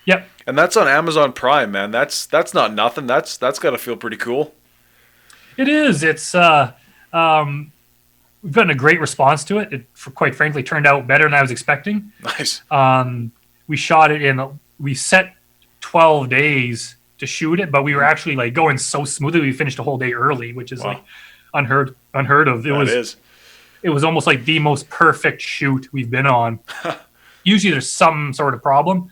Yep. And that's on Amazon Prime, man. That's not nothing. That's got to feel pretty cool. It is. It's we've gotten a great response to it. It, quite frankly, turned out better than I was expecting. Nice. We shot it we set 12 days to shoot it, but we were actually like going so smoothly. We finished a whole day early, which is like unheard of. It was almost like the most perfect shoot we've been on. Usually there's some sort of problem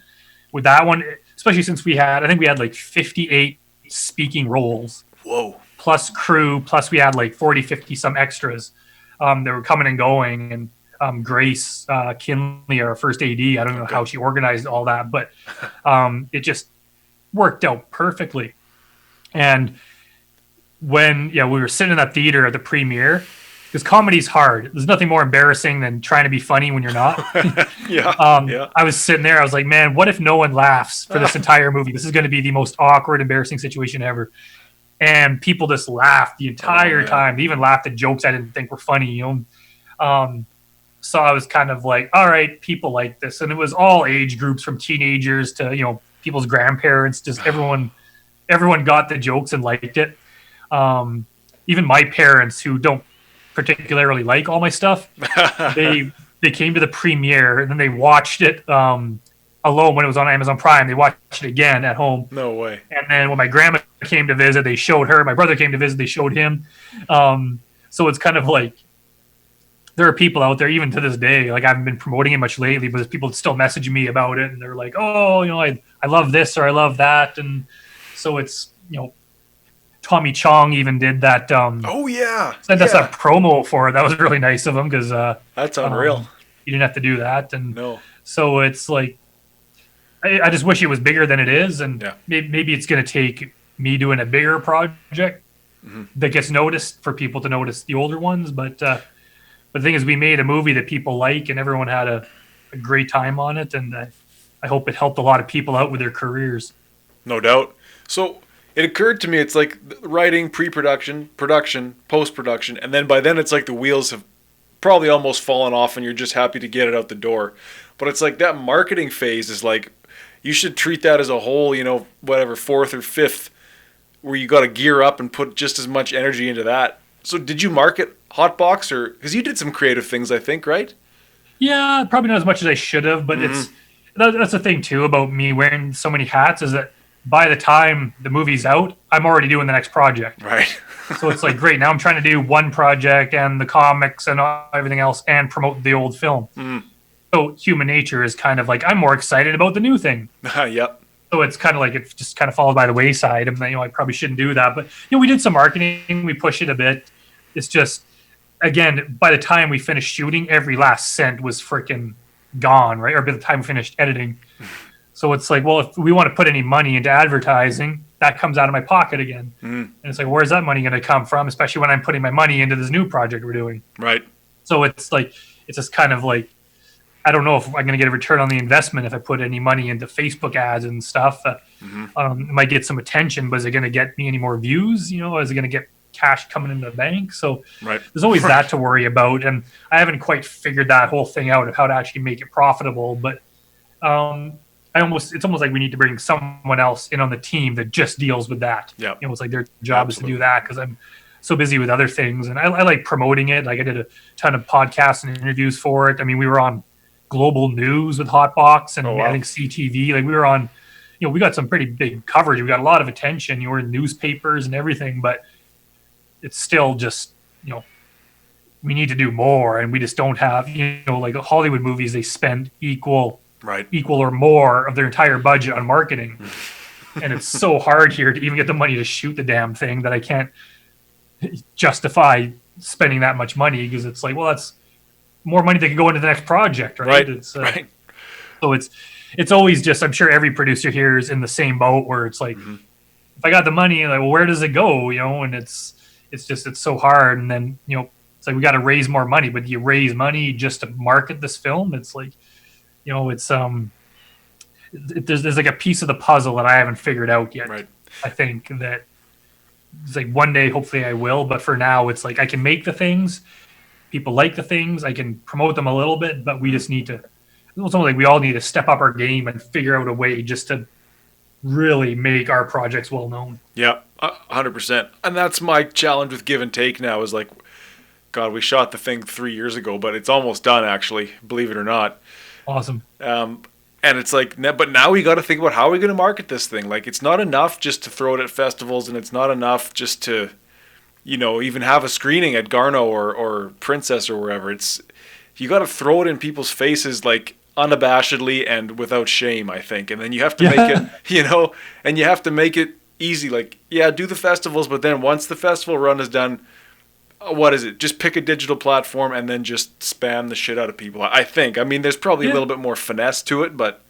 with that one, especially since I think we had like 58 speaking roles. Whoa. Plus crew, plus we had like 40, 50 some extras that were coming and going. And Grace Kinley, our first AD, I don't know how she organized all that, but it just worked out perfectly. And when we were sitting in that theater at the premiere, because comedy's hard. There's nothing more embarrassing than trying to be funny when you're not. I was sitting there. I was like, man, what if no one laughs for this entire movie? This is going to be the most awkward, embarrassing situation ever. And people just laughed the entire time. They even laughed at jokes I didn't think were funny. So I was kind of like, all right, people like this. And it was all age groups from teenagers to, people's grandparents. Just everyone got the jokes and liked it. Even my parents who don't particularly like all my stuff. They came to the premiere and then they watched it alone when it was on Amazon Prime. They watched it again at home. No way. And then when my grandma came to visit, they showed her. My brother came to visit, they showed him. So it's kind of like there are people out there, even to this day, like I haven't been promoting it much lately, but there's people still messaging me about it. And they're like, oh, I love this or I love that. And so it's, Tommy Chong even did that. Oh, yeah. Sent us a promo for it. That was really nice of him because that's unreal. You didn't have to do that. And no. So it's like, I just wish it was bigger than it is. And maybe it's going to take me doing a bigger project that gets noticed for people to notice the older ones. But the thing is, we made a movie that people like and everyone had a great time on it. And I hope it helped a lot of people out with their careers. No doubt. So it occurred to me, it's like writing, pre-production, production, post-production, and then by then it's like the wheels have probably almost fallen off and you're just happy to get it out the door. But it's like that marketing phase is like, you should treat that as a whole, whatever, fourth or fifth, where you got to gear up and put just as much energy into that. So did you market Hotbox, or because you did some creative things, I think, right? Yeah, probably not as much as I should have, but that's the thing too about me wearing so many hats is that by the time the movie's out, I'm already doing the next project. Right. So it's like, great, now I'm trying to do one project and the comics and everything else and promote the old film. So human nature is kind of like, I'm more excited about the new thing. Yep. So it's kind of like, it just kind of falls by the wayside. And I probably shouldn't do that. But, we did some marketing. We pushed it a bit. It's just, again, by the time we finished shooting, every last cent was freaking gone, right? Or by the time we finished editing. So it's like, well, if we want to put any money into advertising, that comes out of my pocket again. And it's like, where's that money going to come from? Especially when I'm putting my money into this new project we're doing. Right. So it's like, it's just kind of like, I don't know if I'm going to get a return on the investment if I put any money into Facebook ads and stuff. It might get some attention, but is it going to get me any more views? Is it going to get cash coming into the bank? So there's always that to worry about. And I haven't quite figured that whole thing out of how to actually make it profitable. But it's almost like we need to bring someone else in on the team that just deals with that. Yeah. It's like their job is to do that because I'm so busy with other things. And I like promoting it. Like I did a ton of podcasts and interviews for it. I mean, we were on Global News with Hotbox and I think CTV. Like we were on, we got some pretty big coverage. We got a lot of attention. You were in newspapers and everything, but it's still just, we need to do more. And we just don't have, like Hollywood movies, they spend equal or more of their entire budget on marketing. And it's so hard here to even get the money to shoot the damn thing that I can't justify spending that much money because it's like, well, that's more money that can go into the next project, right? Right. So it's always just, I'm sure every producer here is in the same boat where it's like, if I got the money, like, well, where does it go? And it's so hard. And then, it's like, we got to raise more money, but you raise money just to market this film. It's like, it's, there's like a piece of the puzzle that I haven't figured out yet. Right. I think that it's like one day, hopefully I will, but for now it's like, I can make the things, people like the things, I can promote them a little bit, but we just need to, it's almost like we all need to step up our game and figure out a way just to really make our projects well known. Yeah, 100%. And that's my challenge with Give and Take now is like, God, we shot the thing 3 years ago, but it's almost done actually, believe it or not. Awesome. And it's like, but now we got to think about how are we going to market this thing? Like, it's not enough just to throw it at festivals, and it's not enough just to, even have a screening at Garno or Princess or wherever. You got to throw it in people's faces, like unabashedly and without shame, I think. And then you have to make it, and you have to make it easy. Like, do the festivals, but then once the festival run is done, what is it? Just pick a digital platform and then just spam the shit out of people. I think. I mean, there's probably a little bit more finesse to it, but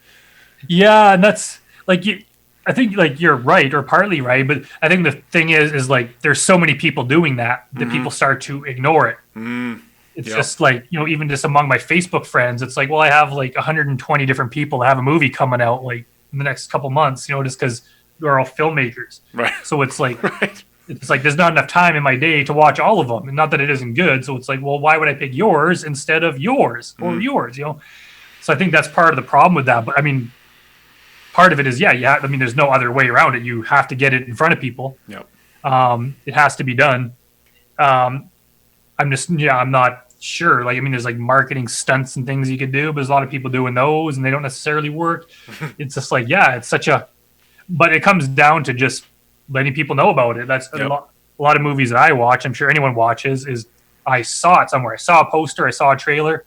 yeah, and that's like I think like you're right or partly right, but I think the thing is like there's so many people doing that people start to ignore it. It's just like even just among my Facebook friends, it's like, well, I have like 120 different people that have a movie coming out like in the next couple months, just because we're all filmmakers, right? So it's like. It's like there's not enough time in my day to watch all of them, and not that it isn't good. So it's like, well, why would I pick yours instead of yours or yours? So I think that's part of the problem with that. But I mean, part of it is I mean, there's no other way around it. You have to get it in front of people. Yep. It has to be done. I'm not sure. Like, I mean, there's like marketing stunts and things you could do, but there's a lot of people doing those and they don't necessarily work. It's just like, yeah, it's such a, but it comes down to just letting people know about it. That's a lot of movies that I watch. I'm sure anyone watches is I saw it somewhere. I saw a poster, I saw a trailer,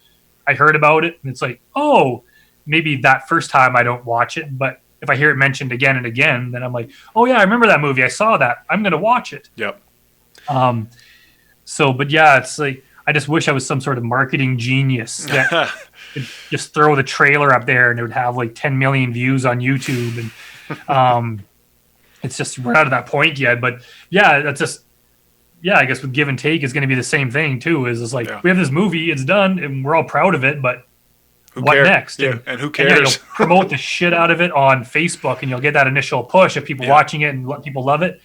I heard about it. And it's like, oh, maybe that first time I don't watch it, but if I hear it mentioned again and again, then I'm like, oh yeah, I remember that movie. I saw that. I'm going to watch it. Yep. So, but yeah, it's like, I just wish I was some sort of marketing genius that could just throw the trailer up there and it would have like 10 million views on YouTube. And it's just, we're not at that point yet. But yeah, that's just, yeah, I guess with give and take is going to be the same thing too. Is it's like, we have this movie, it's done, and we're all proud of it, but what next? Yeah, and who cares? And you'll promote the shit out of it on Facebook, and you'll get that initial push of people watching it and let people love it.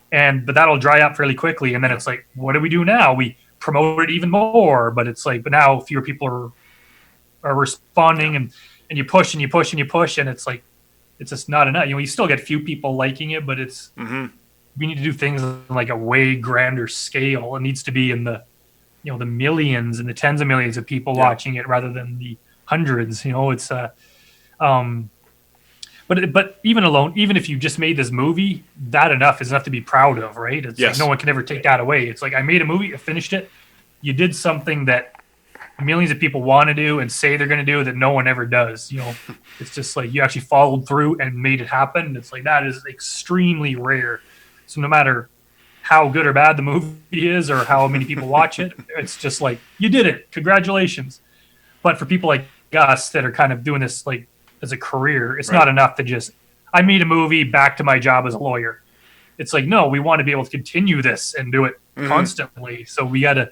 But that'll dry up fairly quickly, and then it's like, what do we do now? We promote it even more, but it's like, but now fewer people are responding, and you push and you push and you push, and it's like, it's just not enough. You still get few people liking it, but it's we need to do things on like a way grander scale. It needs to be in the the millions and the tens of millions of people watching it rather than the hundreds. It's but even if you just made this movie, that is enough to be proud of, right? It's like no one can ever take that away. It's like, I made a movie, I finished it. You did something that millions of people want to do and say they're going to do that no one ever does. It's just like you actually followed through and made it happen. It's like, that is extremely rare. So no matter how good or bad the movie is or how many people watch it, it's just like, you did it. Congratulations. But for people like us that are kind of doing this like as a career, it's not enough to just, I made a movie, back to my job as a lawyer. It's like, no, we want to be able to continue this and do it constantly. So we got to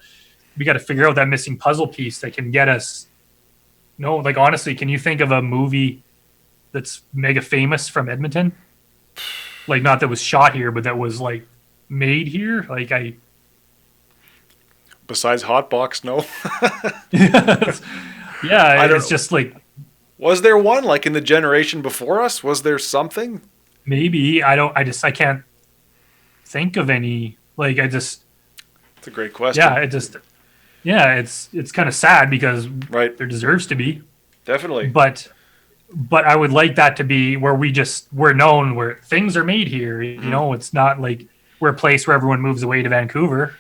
figure out that missing puzzle piece that can get us. Like, honestly, can you think of a movie that's mega famous from Edmonton? Like, not that was shot here, but that was like made here. Like, besides Hotbox, no. Yeah, it's just like, was there one like in the generation before us? Was there something? Maybe. I can't think of any. Like, it's a great question. Yeah, it's kind of sad because there deserves to be. Definitely. But I would like that to be where we're known, where things are made here. It's not like we're a place where everyone moves away to Vancouver.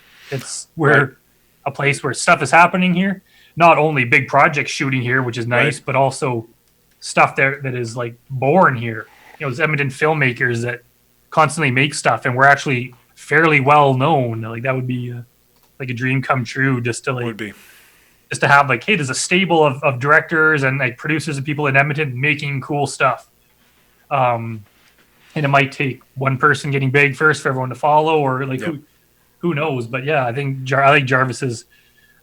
We're a place where stuff is happening here. Not only big projects shooting here, which is nice, but also stuff that is like born here. There's Edmonton filmmakers that constantly make stuff, and we're actually fairly well known. Like, that would be like a dream come true, just to have like, hey, there's a stable of directors and like producers and people in Edmonton making cool stuff. And it might take one person getting big first for everyone to follow, or like who knows? But yeah, I think I like Jarvis's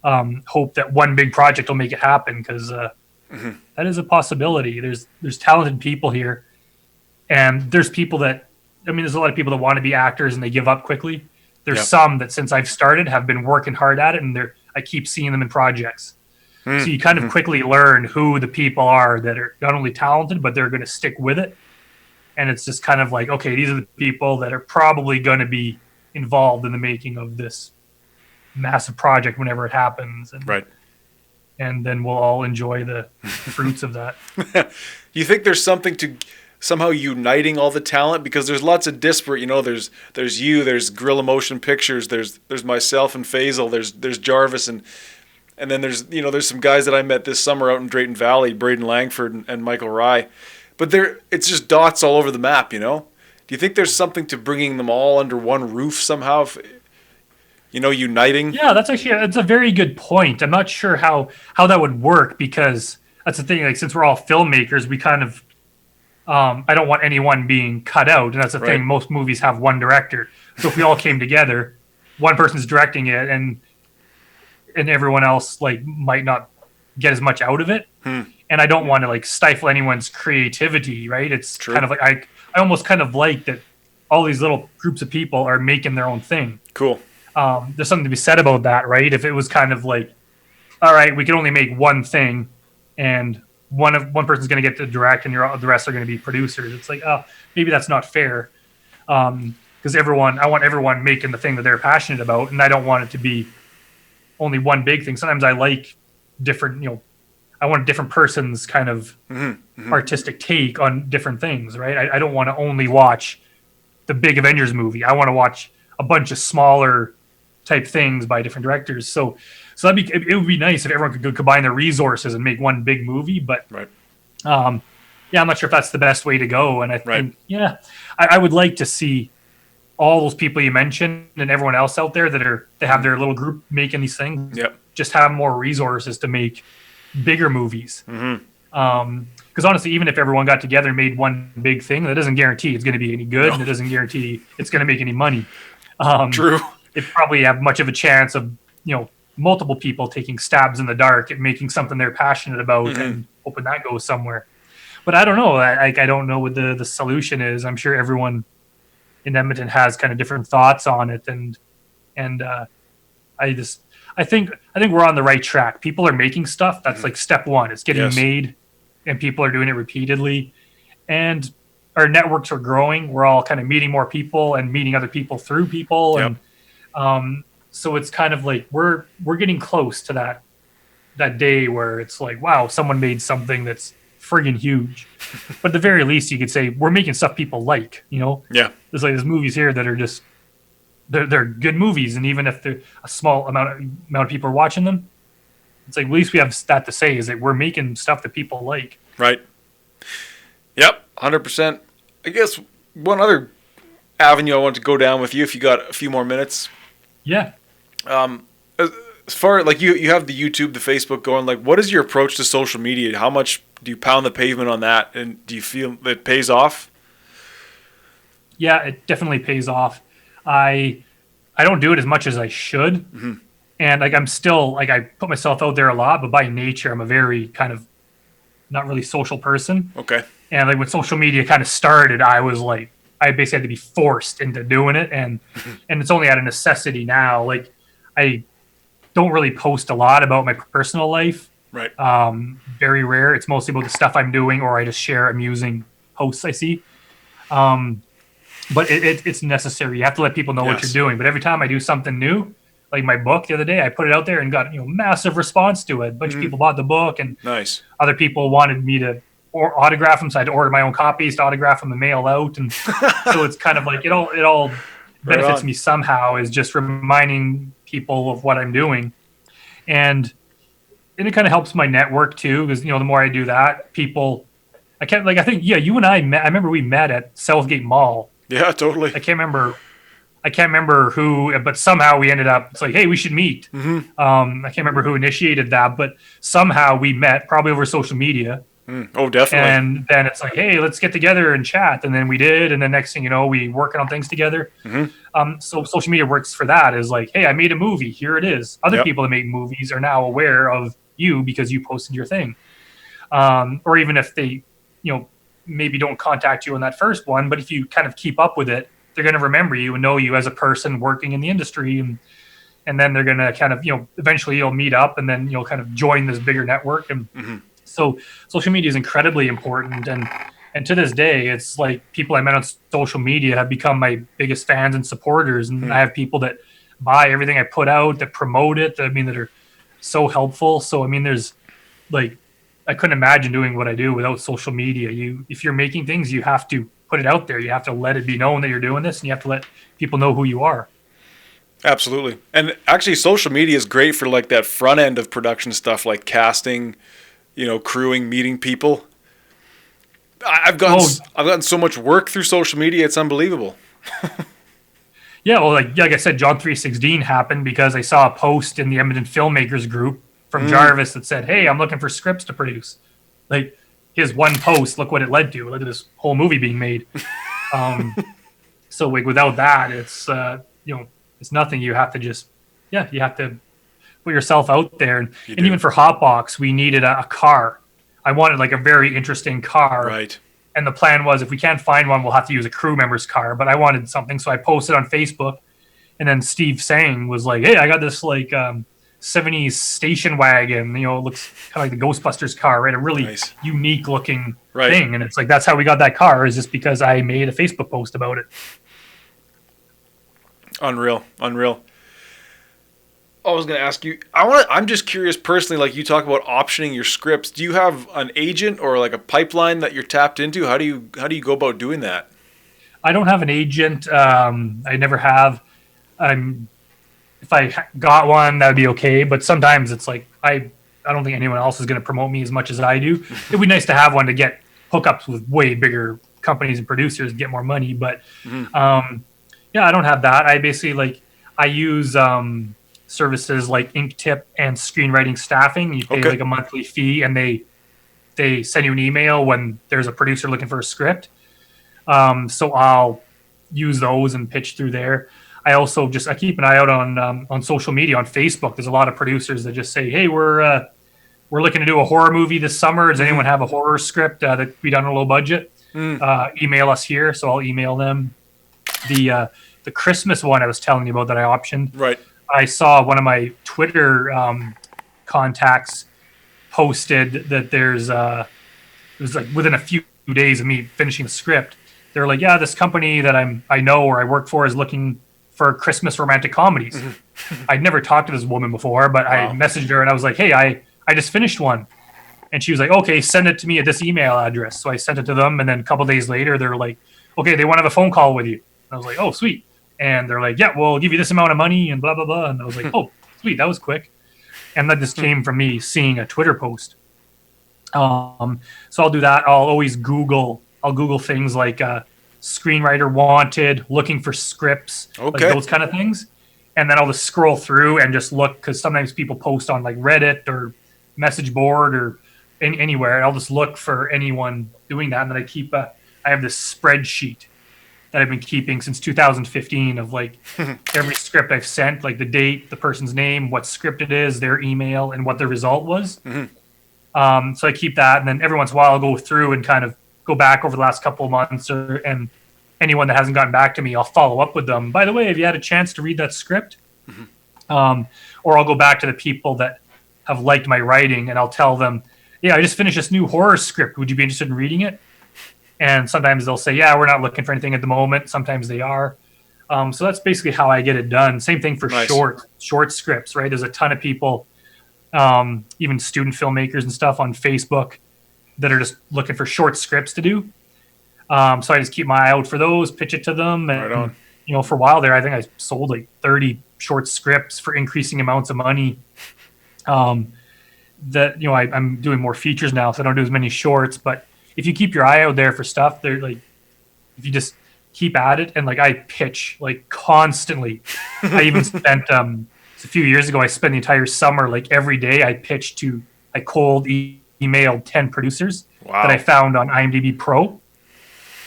hope that one big project will make it happen, because that is a possibility. There's talented people here, and there's people that, there's a lot of people that want to be actors and they give up quickly. There's some that since I've started have been working hard at it, and I keep seeing them in projects. So you kind of quickly learn who the people are that are not only talented, but they're going to stick with it. And it's just kind of like, okay, these are the people that are probably going to be involved in the making of this massive project whenever it happens. And then we'll all enjoy the fruits of that. You think there's something to somehow uniting all the talent? Because there's lots of disparate, there's you, there's Guerrilla Motion Pictures, there's myself and Faisal, there's Jarvis, and then there's some guys that I met this summer out in Drayton Valley, Braden Langford and Michael Rye. But it's just dots all over the map, Do you think there's something to bringing them all under one roof somehow? Uniting? Yeah, that's a very good point. I'm not sure how that would work, because that's the thing. Like, since we're all filmmakers, we kind of, I don't want anyone being cut out. And that's the thing. Most movies have one director. So if we all came together, one person's directing it, and everyone else like might not get as much out of it. And I don't want to like stifle anyone's creativity, right? It's kind of like, I almost kind of like that all these little groups of people are making their own thing. Cool. There's something to be said about that, right? If it was kind of like, all right, we can only make one thing, and one person's going to get to direct, and the rest are going to be producers. It's like, oh, maybe that's not fair, because I want everyone making the thing that they're passionate about, and I don't want it to be only one big thing. Sometimes I like different, I want a different person's kind of artistic take on different things, right? I don't want to only watch the big Avengers movie. I want to watch a bunch of smaller type things by different directors. So it would be nice if everyone could combine their resources and make one big movie. But Right. Yeah, I'm not sure if that's the best way to go. And I think, I would like to see all those people you mentioned and everyone else out there that have their little group making these things. Yep. Just have more resources to make bigger movies. Because honestly, even if everyone got together and made one big thing, that doesn't guarantee it's going to be any good, and it doesn't guarantee it's going to make any money. True. It probably have much of a chance of multiple people taking stabs in the dark at making something they're passionate about and hoping that goes somewhere. But I don't know. I don't know what the solution is. I'm sure everyone in Edmonton has kind of different thoughts on it, and I think we're on the right track. People are making stuff. That's like step one. It's getting made, and people are doing it repeatedly, and our networks are growing. We're all kind of meeting more people and meeting other people through people, and so it's kind of like we're getting close to that day where it's like, wow, someone made something that's friggin' huge. But at the very least, you could say we're making stuff people like. There's movies here that are just they're good movies, and even if they're a small amount of people are watching them, it's like at least we have that to say is that we're making stuff that people like. Right. Yep. 100%. I guess one other avenue I want to go down with you, if you got a few more minutes. Yeah. As far like you have the YouTube, the Facebook going, like what is your approach to social media? How much do you pound the pavement on that, and do you feel it pays off? Yeah, it definitely pays off. I don't do it as much as I should. And like I'm still like I put myself out there a lot, but by nature I'm a very kind of not really social person. Okay. And like when social media kind of started, I was like I basically had to be forced into doing it, and it's only out of necessity now. Like I don't really post a lot about my personal life. Right. Very rare. It's mostly about the stuff I'm doing, or I just share amusing posts I see. But it's necessary. You have to let people know what you're doing. But every time I do something new, like my book the other day, I put it out there and got massive response to it. A bunch of people bought the book, and nice. Other people wanted me to autograph them, so I had to order my own copies to autograph them and mail out. And so it's kind of like it all benefits me somehow, is just reminding people of what I'm doing, and it kind of helps my network too, because the more I do that, people I think you and I met. I remember we met at Southgate Mall. Yeah, totally. I can't remember who, but somehow we ended up. It's like, hey, we should meet. I can't remember who initiated that, but somehow we met, probably over social media. Oh, definitely. And then it's like, hey, let's get together and chat. And then we did, and then next thing you know, we working on things together. So social media works for that. Is like, hey, I made a movie. Here it is. Other people that make movies are now aware of you because you posted your thing. Or even if they, maybe don't contact you on that first one, but if you kind of keep up with it, they're going to remember you and know you as a person working in the industry, and then they're going to kind of eventually you'll meet up, and then you'll kind of join this bigger network. And so social media is incredibly important, and to this day it's like people I met on social media have become my biggest fans and supporters, and I have people that buy everything I put out, that promote it, that are so helpful. So there's like I couldn't imagine doing what I do without social media. If you're making things, you have to put it out there. You have to let it be known that you're doing this, and you have to let people know who you are. Absolutely. And actually social media is great for like that front end of production stuff, like casting, crewing, meeting people. I've gotten so much work through social media, it's unbelievable. Yeah, well, like I said, John 3:16 happened because I saw a post in the Edmonton filmmakers group from Jarvis that said, hey, I'm looking for scripts to produce. Like his one post, look what it led to. Look at this whole movie being made. So like without that, it's it's nothing. You have to just you have to put yourself out there. And even for Hotbox, we needed a car. I wanted like a very interesting car. Right. And the plan was, if we can't find one, we'll have to use a crew member's car. But I wanted something, so I posted on Facebook, and then Steve Sang was like, hey, I got this like 70s station wagon, looks kind of like the Ghostbusters car, right? A really unique looking thing. And it's like, that's how we got that car, is just because I made a Facebook post about it. Unreal. I was going to ask you. I'm just curious personally. Like you talk about optioning your scripts. Do you have an agent or like a pipeline that you're tapped into? How do you go about doing that? I don't have an agent. I never have. If I got one, that would be okay. But sometimes it's like I don't think anyone else is going to promote me as much as I do. It'd be nice to have one to get hookups with way bigger companies and producers and get more money. But yeah, I don't have that. I basically I use services like Inktip and Screenwriting Staffing. You pay like a monthly fee, and they send you an email when there's a producer looking for a script. So I'll use those and pitch through there. I also I keep an eye out on social media, on Facebook. There's a lot of producers that just say, "Hey, we're looking to do a horror movie this summer. Does anyone have a horror script that we done on a low budget? Email us here." So I'll email them. The Christmas one I was telling you about that I optioned. Right. I saw one of my Twitter contacts posted that there's it was like within a few days of me finishing the script. They're like, "Yeah, this company that I know or I work for is looking for Christmas romantic comedies." I'd never talked to this woman before, but I messaged her and I was like, "Hey, I just finished one." And she was like, "Okay, send it to me at this email address." So I sent it to them, and then a couple days later, they're like, "Okay, they want to have a phone call with you." And I was like, "Oh, sweet." And they're like, "Yeah, we'll give you this amount of money and blah, blah, blah." And I was like, "Oh, sweet, that was quick." And that just came from me seeing a Twitter post. So I'll do that. I'll Google things like screenwriter wanted, looking for scripts, like those kind of things. And then I'll just scroll through and just look, because sometimes people post on like Reddit or message board or anywhere. And I'll just look for anyone doing that. And then I have this spreadsheet that I've been keeping since 2015 of like every script I've sent, like the date, the person's name, what script it is, their email, and what the result was. So I keep that, and then every once in a while I'll go through and kind of go back over the last couple of months, and anyone that hasn't gotten back to me, I'll follow up with them. By the way, have you had a chance to read that script? Or I'll go back to the people that have liked my writing, and I'll tell them, "Yeah, I just finished this new horror script. Would you be interested in reading it?" And sometimes they'll say, "Yeah, we're not looking for anything at the moment." Sometimes they are. So that's basically how I get it done. Same thing for short scripts, right? There's a ton of people, even student filmmakers and stuff on Facebook, that are just looking for short scripts to do. So I just keep my eye out for those, pitch it to them. And, for a while there, I think I sold like 30 short scripts for increasing amounts of money. I'm doing more features now, so I don't do as many shorts. But if you keep your eye out there for stuff, they're like, if you just keep at it, and like I pitch like constantly. I even spent a few years ago, I spent the entire summer, like every day I cold emailed 10 producers that I found on IMDb Pro.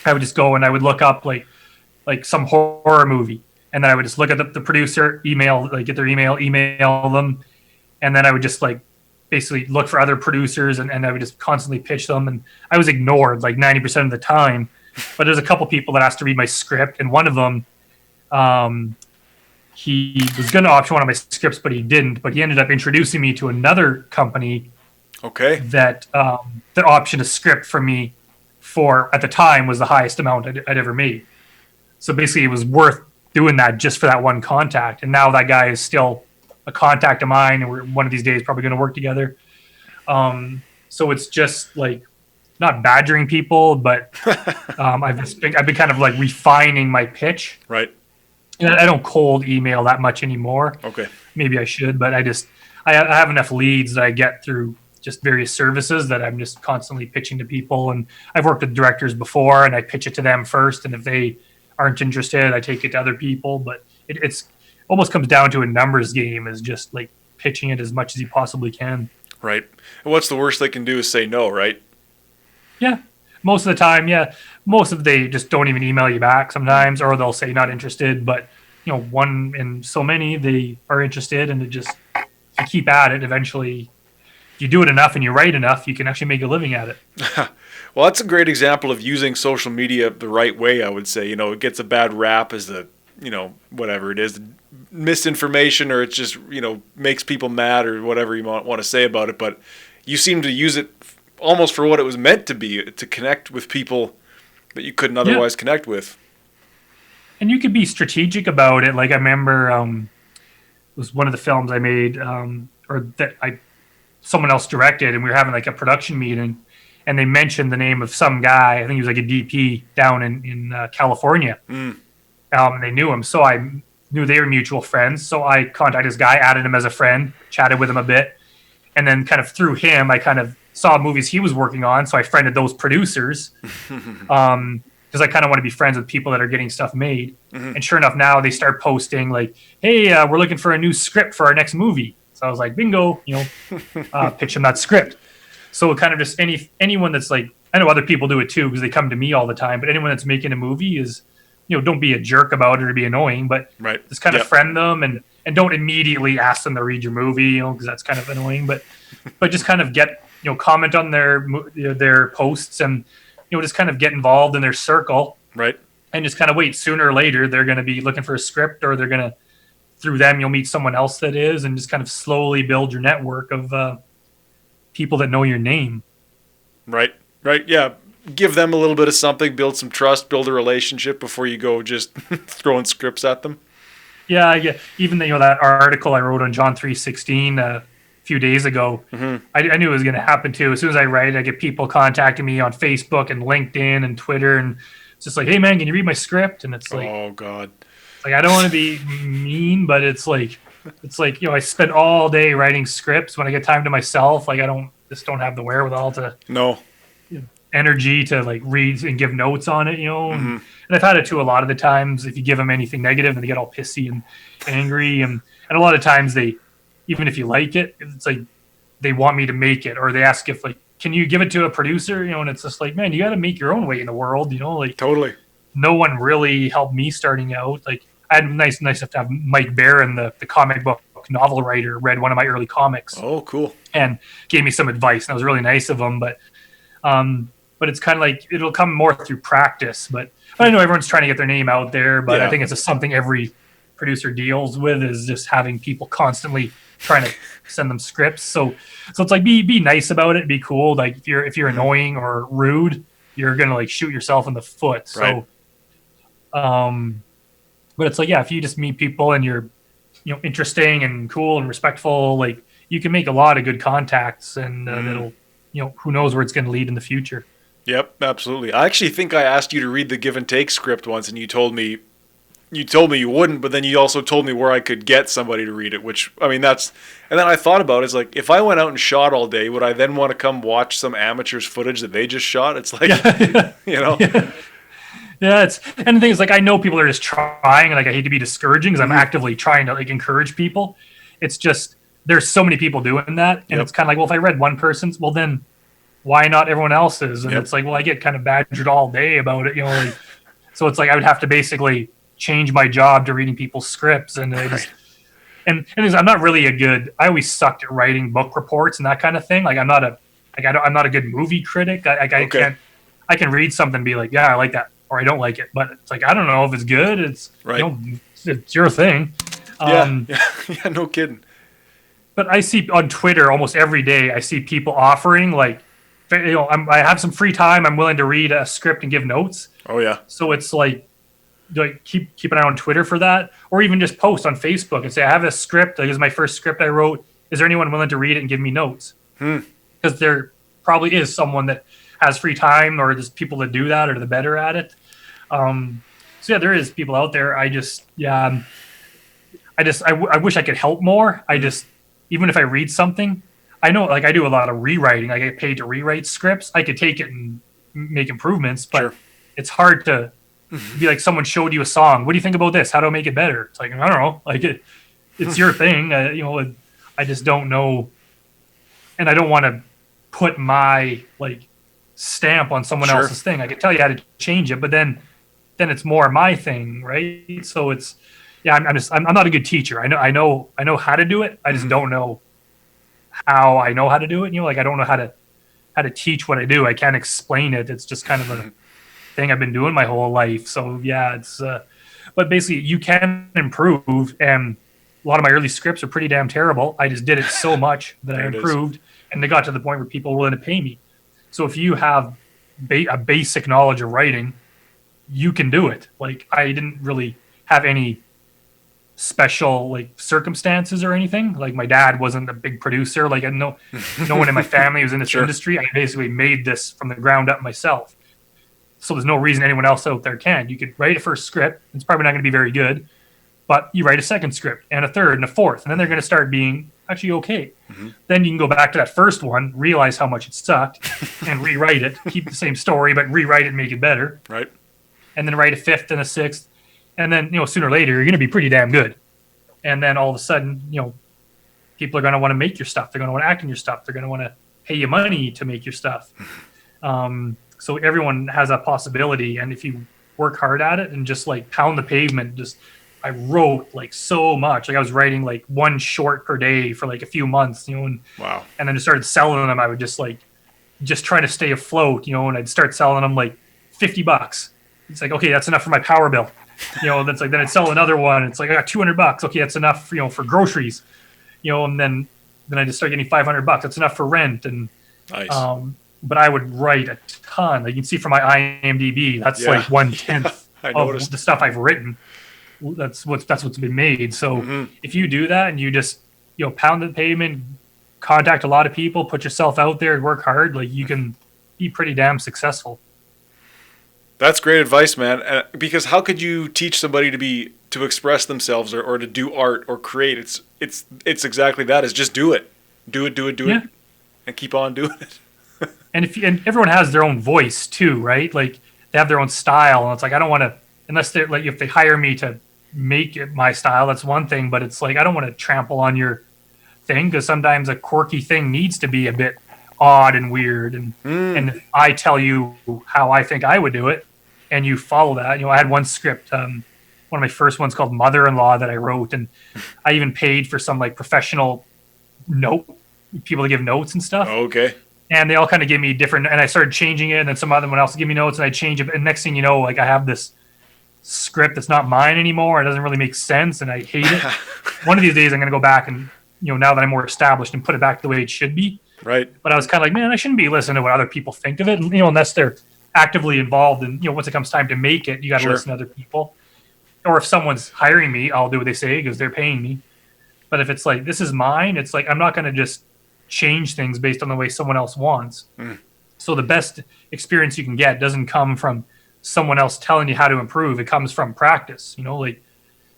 I would just go and I would look up like some horror movie, and then I would just look at the producer, get their email them, and then I would just like basically look for other producers, and I would just constantly pitch them. And I was ignored like 90% of the time, but there's a couple people that asked to read my script, and one of them, he was going to option one of my scripts, but he didn't. But he ended up introducing me to another company that optioned a script for me for, at the time, was the highest amount I'd ever made. So basically, it was worth doing that just for that one contact. And now that guy is still a contact of mine, and we're one of these days probably going to work together. So it's just like not badgering people, but I've been kind of like refining my pitch. Right. And I don't cold email that much anymore. Okay. Maybe I should, but I have enough leads that I get through just various services that I'm just constantly pitching to people. And I've worked with directors before, and I pitch it to them first. And if they aren't interested, I take it to other people. But it's almost comes down to a numbers game, is just like pitching it as much as you possibly can. Right. And what's the worst they can do is say no, right? Yeah. Most of the time, yeah. They just don't even email you back sometimes, or they'll say not interested. But, one in so many, they are interested, and if you keep at it, eventually, if you do it enough and you write enough, you can actually make a living at it. Well, that's a great example of using social media the right way, I would say. It gets a bad rap as whatever it is, misinformation, or it just, makes people mad, or whatever you want to say about it. But you seem to use it almost for what it was meant to be, to connect with people that you couldn't otherwise connect with. And you could be strategic about it. Like I remember was one of the films I made, or that someone else directed, and we were having like a production meeting, and they mentioned the name of some guy. I think he was like a DP down in California. And they knew him, so I knew they were mutual friends. So I contacted this guy, added him as a friend, chatted with him a bit, and then kind of through him, I kind of saw movies he was working on. So I friended those producers. Because I kind of want to be friends with people that are getting stuff made. And sure enough, now they start posting like, hey, we're looking for a new script for our next movie. So I was like, bingo, pitch them that script. So kind of just anyone that's like, I know other people do it too because they come to me all the time, but anyone that's making a movie is, don't be a jerk about it or be annoying, but just kind of friend them and don't immediately ask them to read your movie, because that's kind of annoying, but just kind of get, comment on their posts and, just kind of get involved in their circle. Right. And just kind of wait. Sooner or later, they're going to be looking for a script, or they're going to, through them, you'll meet someone else that is, and just kind of slowly build your network of people that know your name. Right. Right. Yeah. Give them a little bit of something, build some trust, build a relationship before you go just throwing scripts at them. Yeah. I get, even that article I wrote on John 3:16, few days ago, I knew it was going to happen too. As soon as I write, I get people contacting me on Facebook and LinkedIn and Twitter, and it's just like, hey man, can you read my script? And it's like, oh god, like I don't want to be mean, but it's like I spend all day writing scripts. When I get time to myself, like I don't have the wherewithal to energy to like read and give notes on it, and I've had it too a lot of the times. If you give them anything negative, and they get all pissy and angry, and a lot of times they, even if you like it, it's like they want me to make it, or they ask if like, can you give it to a producer? And it's just like, man, you got to make your own way in the world, like totally. No one really helped me starting out. Like I had nice enough to have Mike Barron, the comic book novel writer, read one of my early comics. Oh, cool. And gave me some advice, and that was really nice of him. But it's kind of like it'll come more through practice. But I know everyone's trying to get their name out there, but I think it's just something every producer deals with, is just having people constantly trying to send them scripts. So it's like be nice about it, be cool. Like if you're annoying or rude, you're gonna like shoot yourself in the foot. So but it's like, if you just meet people and you're interesting and cool and respectful, like you can make a lot of good contacts, and that'll who knows where it's gonna lead in the future. Yep, absolutely. I actually think I asked you to read the Give and Take script once, and you told me you wouldn't, but then you also told me where I could get somebody to read it, which, I mean, and then I thought about it, it's like, if I went out and shot all day, would I then want to come watch some amateurs footage that they just shot? It's like, Yeah, and the thing is, like, I know people are just trying, and like, I hate to be discouraging because I'm actively trying to like encourage people. It's just, there's so many people doing that, and it's kind of like, well, if I read one person's, well then why not everyone else's? And it's like, well, I get kind of badgered all day about it, like, so it's like, I would have to basically change my job to reading people's scripts, and and I'm not really I always sucked at writing book reports and that kind of thing. Like I'm not a good movie critic. I can read something and be like, yeah, I like that, or I don't like it, but it's like, I don't know if it's good. It's it's your thing. No kidding. But I see on Twitter almost every day, I see people offering like, I have some free time, I'm willing to read a script and give notes. Oh yeah. So it's like keep an eye on Twitter for that, or even just post on Facebook and say, I have a script. Like, this is my first script I wrote. Is there anyone willing to read it and give me notes? Because there probably is someone that has free time, or there's people that do that, or they're better at it. So there is people out there. I wish I could help more. Even if I read something, I know, like, I do a lot of rewriting. I get paid to rewrite scripts. I could take it and make improvements, but it's hard to be like, someone showed you a song. What do you think about this? How do I make it better? It's like, I don't know. Like it's your thing. I just don't know. And I don't want to put my like stamp on someone else's thing. I can tell you how to change it, but then it's more my thing. Right. So it's, I'm not a good teacher. I know how to do it. I just don't know how I know how to do it. Like, I don't know how to teach what I do. I can't explain it. It's just kind of a thing I've been doing my whole life. So it's but basically you can improve, and a lot of my early scripts are pretty damn terrible. I just did it so much that I improved, and they got to the point where people were willing to pay me. So if you have a basic knowledge of writing, you can do it. Like, I didn't really have any special like circumstances or anything. Like my dad wasn't a big producer. Like no one in my family was in this industry. I basically made this from the ground up myself. So there's no reason anyone else out there can. You could write a first script. It's probably not going to be very good, but you write a second script and a third and a fourth, and then they're going to start being actually okay. Then you can go back to that first one, realize how much it sucked, and rewrite it. Keep the same story, but rewrite it and make it better. Right. And then write a fifth and a sixth. And then, sooner or later, you're going to be pretty damn good. And then all of a sudden, people are going to want to make your stuff. They're going to want to act in your stuff. They're going to want to pay you money to make your stuff. So everyone has that possibility. And if you work hard at it and just like pound the pavement, I wrote like so much. Like I was writing like one short per day for like a few months, and wow. And then I started selling them. I would just try to stay afloat, and I'd start selling them like $50. It's like, okay, that's enough for my power bill. That's like, then I'd sell another one. It's like, I got $200. Okay, that's enough, for groceries, and then I just start getting $500. That's enough for rent. And, nice. But I would write a ton. Like you can see from my IMDb, that's like 1/10 of the stuff I've written. That's what's been made. So if you do that and you just, pound the pavement, contact a lot of people, put yourself out there and work hard, like you can be pretty damn successful. That's great advice, man. Because how could you teach somebody to express themselves or to do art or create? It's exactly that. Is just do it, and keep on doing it. And everyone has their own voice too, right? Like they have their own style, and it's like I don't want to, unless they're like, if they hire me to make it my style, that's one thing. But it's like I don't want to trample on your thing, because sometimes a quirky thing needs to be a bit odd and weird. And if I tell you how I think I would do it, and you follow that, I had one script, one of my first ones called Mother-in-Law that I wrote, and I even paid for some like professional people to give notes and stuff. Okay. And they all kind of gave me different, and I started changing it, and then some other one else give me notes, and I change it. And next thing you know, like I have this script that's not mine anymore. It doesn't really make sense, and I hate it. One of these days, I'm going to go back and, now that I'm more established, and put it back the way it should be. Right. But I was kind of like, man, I shouldn't be listening to what other people think of it, unless they're actively involved. And once it comes time to make it, you got to listen to other people. Or if someone's hiring me, I'll do what they say because they're paying me. But if it's like, this is mine, it's like I'm not going to just change things based on the way someone else wants. So the best experience you can get doesn't come from someone else telling you how to improve. It comes from practice. Like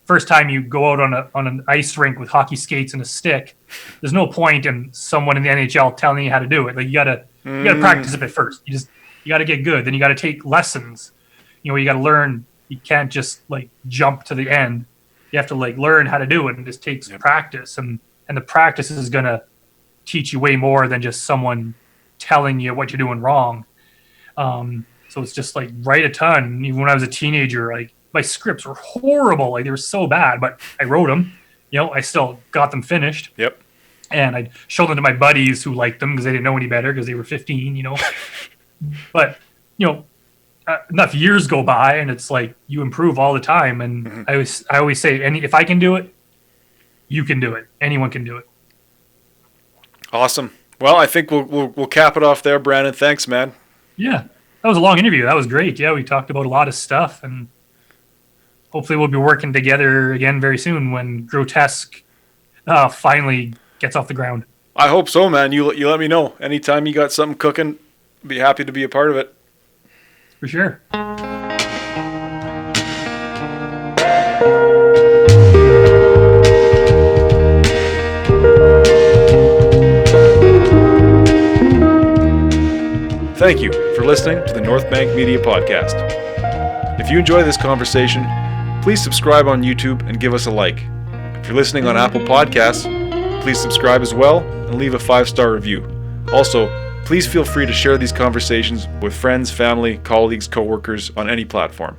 first time you go out on an ice rink with hockey skates and a stick, there's no point in someone in the NHL telling you how to do it. Like you gotta practice a bit first. You gotta get good. Then you gotta take lessons. You gotta learn. You can't just like jump to the end. You have to like learn how to do it, and it just takes practice. And the practice is gonna teach you way more than just someone telling you what you're doing wrong. So it's just like write a ton. Even when I was a teenager, like my scripts were horrible. Like they were so bad, but I wrote them. I still got them finished. Yep. And I'd show them to my buddies who liked them because they didn't know any better because they were 15. But enough years go by, and it's like you improve all the time. And I always say, if I can do it, you can do it. Anyone can do it. Awesome. Well, I think we'll cap it off there, Brandon. Thanks, man. Yeah, that was a long interview. That was great. Yeah, we talked about a lot of stuff, and hopefully we'll be working together again very soon when Grotesque finally gets off the ground. I hope so, man. You let me know. Anytime you got something cooking, be happy to be a part of it. For sure. Thank you for listening to the North Bank Media Podcast. If you enjoy this conversation, please subscribe on YouTube and give us a like. If you're listening on Apple Podcasts, please subscribe as well and leave a 5-star review. Also, please feel free to share these conversations with friends, family, colleagues, coworkers on any platform.